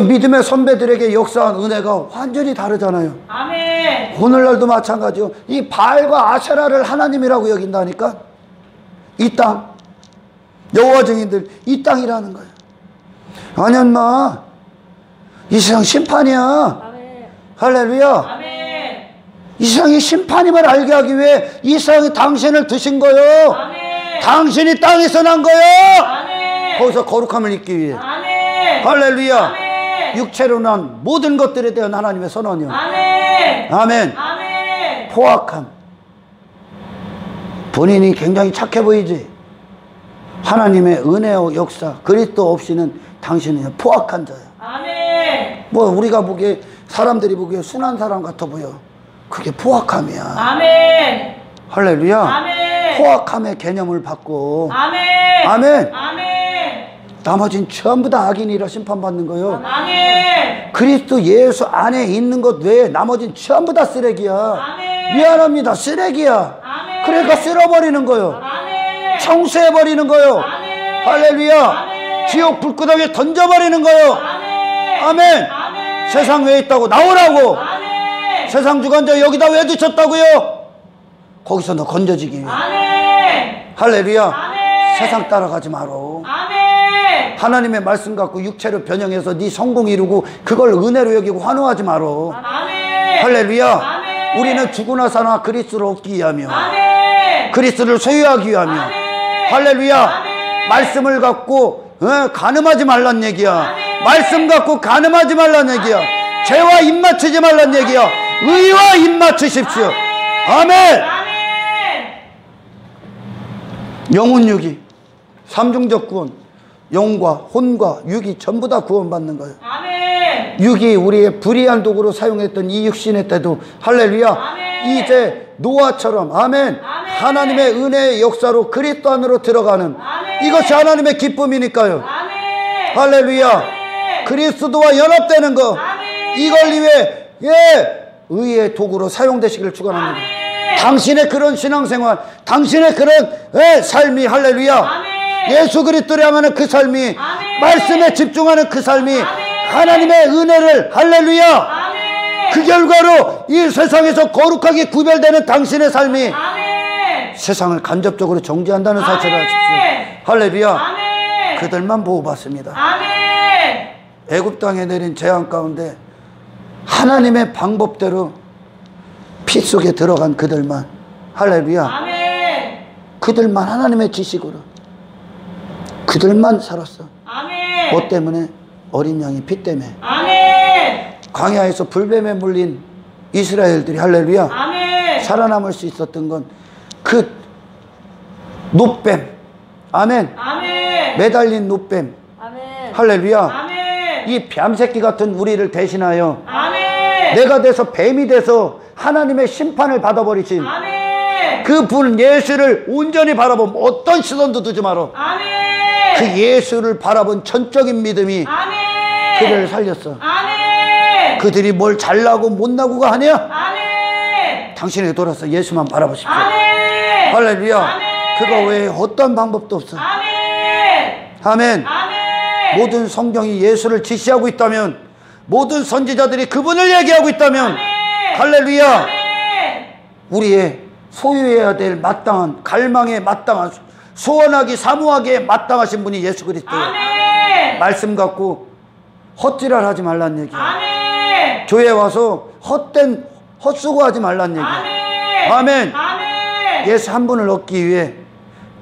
[SPEAKER 1] 믿음의 선배들에게 역사한 은혜가 완전히 다르잖아요.
[SPEAKER 2] 아멘.
[SPEAKER 1] 오늘날도 마찬가지요. 이 바알과 아세라를 하나님이라고 여긴다니까. 이 땅, 여호와 증인들, 이 땅이라는 거예요. 아니, 엄마, 이 세상 심판이야.
[SPEAKER 2] 아멘.
[SPEAKER 1] 할렐루야.
[SPEAKER 2] 아멘.
[SPEAKER 1] 이 세상이 심판임을 알게 하기 위해 이 세상에 당신을 드신 거요.
[SPEAKER 2] 아멘.
[SPEAKER 1] 당신이 땅에서 난 거요.
[SPEAKER 2] 아멘.
[SPEAKER 1] 거기서 거룩함을 입기 위해.
[SPEAKER 2] 아멘.
[SPEAKER 1] 할렐루야.
[SPEAKER 2] 아멘.
[SPEAKER 1] 육체로 난 모든 것들에 대한 하나님의 선언이요.
[SPEAKER 2] 아멘.
[SPEAKER 1] 아멘.
[SPEAKER 2] 아멘.
[SPEAKER 1] 포악함. 본인이 굉장히 착해 보이지. 하나님의 은혜와 역사, 그리스도 없이는 당신은 포악한 자야.
[SPEAKER 2] 아멘.
[SPEAKER 1] 뭐 우리가 보기에, 사람들이 보기에 순한 사람 같아 보여. 그게 포악함이야.
[SPEAKER 2] 아멘.
[SPEAKER 1] 할렐루야.
[SPEAKER 2] 아멘.
[SPEAKER 1] 포악함의 개념을 받고,
[SPEAKER 2] 아멘.
[SPEAKER 1] 아멘.
[SPEAKER 2] 아멘.
[SPEAKER 1] 나머진 전부 다 악인이라 심판받는 거요.
[SPEAKER 2] 아멘.
[SPEAKER 1] 그리스도 예수 안에 있는 것 외에 나머진 전부 다 쓰레기야.
[SPEAKER 2] 아멘.
[SPEAKER 1] 미안합니다. 쓰레기야.
[SPEAKER 2] 아멘.
[SPEAKER 1] 그러니까 쓸어버리는 거요.
[SPEAKER 2] 아멘.
[SPEAKER 1] 청소해버리는 거요.
[SPEAKER 2] 아멘.
[SPEAKER 1] 할렐루야.
[SPEAKER 2] 아멘.
[SPEAKER 1] 지옥 불구덩이에 던져버리는 거요.
[SPEAKER 2] 아멘.
[SPEAKER 1] 아멘.
[SPEAKER 2] 아멘.
[SPEAKER 1] 세상 왜 있다고 나오라고.
[SPEAKER 2] 아멘.
[SPEAKER 1] 세상 주관자 여기다 왜 두셨다고요? 거기서 너 건져지기 위해.
[SPEAKER 2] 아멘.
[SPEAKER 1] 할렐루야.
[SPEAKER 2] 아멘.
[SPEAKER 1] 세상 따라가지 마라.
[SPEAKER 2] 아멘.
[SPEAKER 1] 하나님의 말씀 갖고 육체로 변형해서 네 성공 이루고 그걸 은혜로 여기고 환호하지 마라.
[SPEAKER 2] 아멘.
[SPEAKER 1] 할렐루야.
[SPEAKER 2] 아멘.
[SPEAKER 1] 우리는 죽으나 사나 그리스도를 얻기 위하며,
[SPEAKER 2] 아멘.
[SPEAKER 1] 그리스도를 소유하기 위하며.
[SPEAKER 2] 아멘.
[SPEAKER 1] 할렐루야.
[SPEAKER 2] 아멘.
[SPEAKER 1] 말씀을 갖고 가늠하지 말란 얘기야.
[SPEAKER 2] 아멘.
[SPEAKER 1] 말씀 갖고 가늠하지 말란 얘기야.
[SPEAKER 2] 아멘.
[SPEAKER 1] 죄와 입맞추지 말란 얘기야. 의와 입맞추십시오. 아멘.
[SPEAKER 2] 아멘.
[SPEAKER 1] 영혼 육이 삼중적 구원, 영과 혼과 육이 전부 다 구원받는 거예요.
[SPEAKER 2] 아멘.
[SPEAKER 1] 육이 우리의 불의한 도구로 사용했던 이 육신의 때도, 할렐루야,
[SPEAKER 2] 아멘.
[SPEAKER 1] 이제 노아처럼, 아멘,
[SPEAKER 2] 아멘.
[SPEAKER 1] 하나님의 은혜의 역사로 그리스도 안으로 들어가는,
[SPEAKER 2] 아멘.
[SPEAKER 1] 이것이 하나님의 기쁨이니까요.
[SPEAKER 2] 아멘.
[SPEAKER 1] 할렐루야.
[SPEAKER 2] 아멘.
[SPEAKER 1] 그리스도와 연합되는 거,
[SPEAKER 2] 아멘.
[SPEAKER 1] 이걸 위해 예, 의의 도구로 사용되시기를 축원합니다.
[SPEAKER 2] 아멘.
[SPEAKER 1] 당신의 그런 신앙생활, 당신의 그런 예, 삶이 할렐루야.
[SPEAKER 2] 아멘.
[SPEAKER 1] 예수 그리스도를 향하는 그 삶이,
[SPEAKER 2] 아멘.
[SPEAKER 1] 말씀에 집중하는 그 삶이
[SPEAKER 2] 아멘.
[SPEAKER 1] 하나님의 은혜를 할렐루야.
[SPEAKER 2] 아멘.
[SPEAKER 1] 그 결과로 이 세상에서 거룩하게 구별되는 당신의 삶이
[SPEAKER 2] 아멘.
[SPEAKER 1] 세상을 간접적으로 정죄한다는 사실을
[SPEAKER 2] 아멘.
[SPEAKER 1] 아십시오. 할렐루야.
[SPEAKER 2] 아멘.
[SPEAKER 1] 그들만 보호받습니다.
[SPEAKER 2] 아멘.
[SPEAKER 1] 애굽 땅에 내린 재앙 가운데 하나님의 방법대로 피 속에 들어간 그들만, 할렐루야.
[SPEAKER 2] 아멘.
[SPEAKER 1] 그들만 하나님의 지식으로 그들만 살았어.
[SPEAKER 2] 아멘.
[SPEAKER 1] 뭐 때문에? 어린 양의 피 때문에.
[SPEAKER 2] 아멘.
[SPEAKER 1] 광야에서 불뱀에 물린 이스라엘들이, 할렐루야,
[SPEAKER 2] 아멘.
[SPEAKER 1] 살아남을 수 있었던 건 그 노뱀, 아멘,
[SPEAKER 2] 아멘.
[SPEAKER 1] 매달린 노뱀,
[SPEAKER 3] 아멘.
[SPEAKER 1] 할렐루야.
[SPEAKER 2] 아멘.
[SPEAKER 1] 이 뱀새끼 같은 우리를 대신하여
[SPEAKER 2] 아멘.
[SPEAKER 1] 내가 돼서 뱀이 돼서 하나님의 심판을 받아버리신
[SPEAKER 2] 아멘.
[SPEAKER 1] 그 분 예수를 온전히 바라보면 어떤 시선도 두지 마라.
[SPEAKER 2] 아멘.
[SPEAKER 1] 그 예수를 바라본 전적인 믿음이
[SPEAKER 2] 아멘.
[SPEAKER 1] 그들을 살렸어.
[SPEAKER 2] 아멘.
[SPEAKER 1] 그들이 뭘 잘나고 못나고가 하냐?
[SPEAKER 2] 아멘.
[SPEAKER 1] 당신에게 돌아서 예수만 바라보십시오.
[SPEAKER 2] 아멘.
[SPEAKER 1] 할렐루야.
[SPEAKER 2] 아멘.
[SPEAKER 1] 그거 외에 어떤 방법도 없어.
[SPEAKER 2] 아멘.
[SPEAKER 1] 아멘.
[SPEAKER 2] 아멘.
[SPEAKER 1] 모든 성경이 예수를 지시하고 있다면, 모든 선지자들이 그분을 얘기하고 있다면,
[SPEAKER 2] 아멘.
[SPEAKER 1] 할렐루야,
[SPEAKER 2] 아멘.
[SPEAKER 1] 우리의 소유해야 될 마땅한, 갈망에 마땅한, 소원하기 사모하기에 마땅하신 분이 예수 그리스도예요.
[SPEAKER 2] 아멘.
[SPEAKER 1] 말씀 갖고 헛지랄 하지 말란 얘기야.
[SPEAKER 2] 아멘.
[SPEAKER 1] 교회 와서 헛된 헛수고하지 말란 얘기야.
[SPEAKER 2] 아멘.
[SPEAKER 1] 아멘.
[SPEAKER 2] 아멘.
[SPEAKER 1] 예수 한 분을 얻기 위해,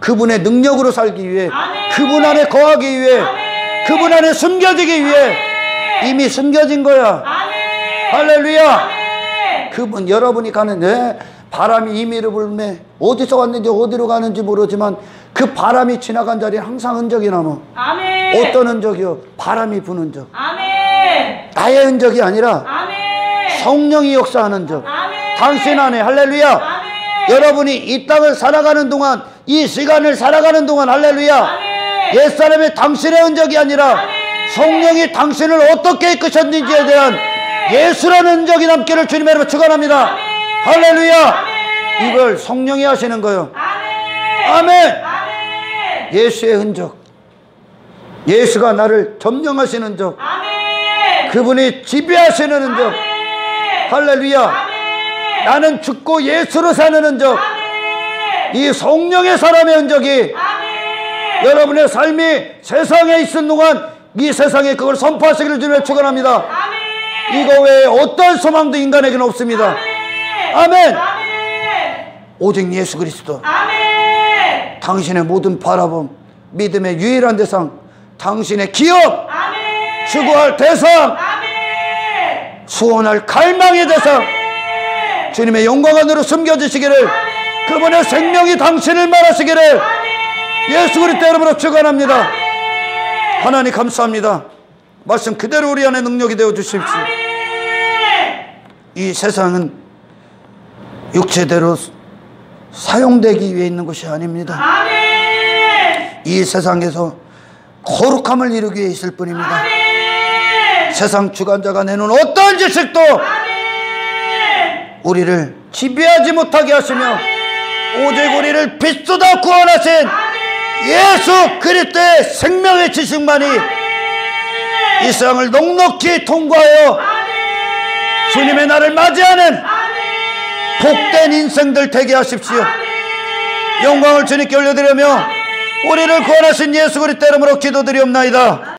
[SPEAKER 1] 그분의 능력으로 살기 위해,
[SPEAKER 2] 아멘.
[SPEAKER 1] 그분 안에 거하기 위해,
[SPEAKER 2] 아멘.
[SPEAKER 1] 그분 안에 숨겨지기 위해,
[SPEAKER 2] 아멘.
[SPEAKER 1] 이미 숨겨진 거야.
[SPEAKER 2] 아멘.
[SPEAKER 1] 할렐루야.
[SPEAKER 2] 아멘.
[SPEAKER 1] 그분, 여러분이 가는 바람이 임의를 불매, 어디서 왔는지 어디로 가는지 모르지만 그 바람이 지나간 자리에 항상 흔적이 남아.
[SPEAKER 2] 아멘.
[SPEAKER 1] 어떤 흔적이요? 바람이 부는 흔적.
[SPEAKER 2] 아멘.
[SPEAKER 1] 나의 흔적이 아니라
[SPEAKER 2] 아멘.
[SPEAKER 1] 성령이 역사하는 흔적.
[SPEAKER 2] 아멘.
[SPEAKER 1] 당신 안에, 할렐루야.
[SPEAKER 2] 아멘.
[SPEAKER 1] 여러분이 이 땅을 살아가는 동안, 이 시간을 살아가는 동안, 할렐루야,
[SPEAKER 2] 아멘.
[SPEAKER 1] 옛사람의 당신의 흔적이 아니라
[SPEAKER 2] 아멘.
[SPEAKER 1] 성령이 당신을 어떻게 이끄셨는지에 대한 예수라는 흔적이 남기를 주님의 이름으로 축원합니다.
[SPEAKER 2] 아멘.
[SPEAKER 1] 할렐루야.
[SPEAKER 2] 아멘.
[SPEAKER 1] 이걸 성령이 하시는 거예요.
[SPEAKER 2] 아멘.
[SPEAKER 1] 아멘.
[SPEAKER 2] 아멘.
[SPEAKER 1] 예수의 흔적, 예수가 나를 점령하시는 흔적,
[SPEAKER 2] 아멘.
[SPEAKER 1] 그분이 지배하시는 흔적,
[SPEAKER 2] 아멘.
[SPEAKER 1] 할렐루야.
[SPEAKER 2] 아멘.
[SPEAKER 1] 나는 죽고 예수로 사는 흔적,
[SPEAKER 2] 아멘.
[SPEAKER 1] 이 성령의 사람의 흔적이
[SPEAKER 2] 아멘.
[SPEAKER 1] 여러분의 삶이 세상에 있는 동안 이 세상에 그걸 선포하시기를 주님의 축원합니다.
[SPEAKER 2] 아멘.
[SPEAKER 1] 이거 외에 어떤 소망도 인간에게는 없습니다. 아멘.
[SPEAKER 2] 아멘.
[SPEAKER 1] 오직 예수 그리스도,
[SPEAKER 2] 아멘.
[SPEAKER 1] 당신의 모든 바라봄, 믿음의 유일한 대상, 당신의 기업,
[SPEAKER 2] 아멘.
[SPEAKER 1] 추구할 대상,
[SPEAKER 2] 아멘.
[SPEAKER 1] 소원할 갈망의 대상, 주님의 영광 안으로 숨겨지시기를, 그분의 생명이 당신을 말하시기를 예수 그리스도 이름으로 축원합니다. 하나님 감사합니다. 말씀 그대로 우리 안에 능력이 되어 주십시오. 이 세상은 육체대로 사용되기 위해 있는 것이 아닙니다.
[SPEAKER 2] 아멘.
[SPEAKER 1] 이 세상에서 거룩함을 이루기 위해 있을 뿐입니다.
[SPEAKER 2] 아멘.
[SPEAKER 1] 세상 주관자가 내놓은 어떠한 지식도
[SPEAKER 2] 아멘.
[SPEAKER 1] 우리를 지배하지 못하게 하시며
[SPEAKER 2] 아멘.
[SPEAKER 1] 오직 우리를 빛보다 구원하신
[SPEAKER 2] 아멘.
[SPEAKER 1] 예수 그리스도의 생명의 지식만이
[SPEAKER 2] 아멘.
[SPEAKER 1] 이 세상을 넉넉히 통과하여
[SPEAKER 2] 아멘.
[SPEAKER 1] 주님의 날을 맞이하는
[SPEAKER 2] 아멘.
[SPEAKER 1] 복된 인생들 되게 하십시오.
[SPEAKER 2] 아멘.
[SPEAKER 1] 영광을 주님께 올려드리며 우리를 구원하신 예수 그리스도 이름으로 기도드리옵나이다.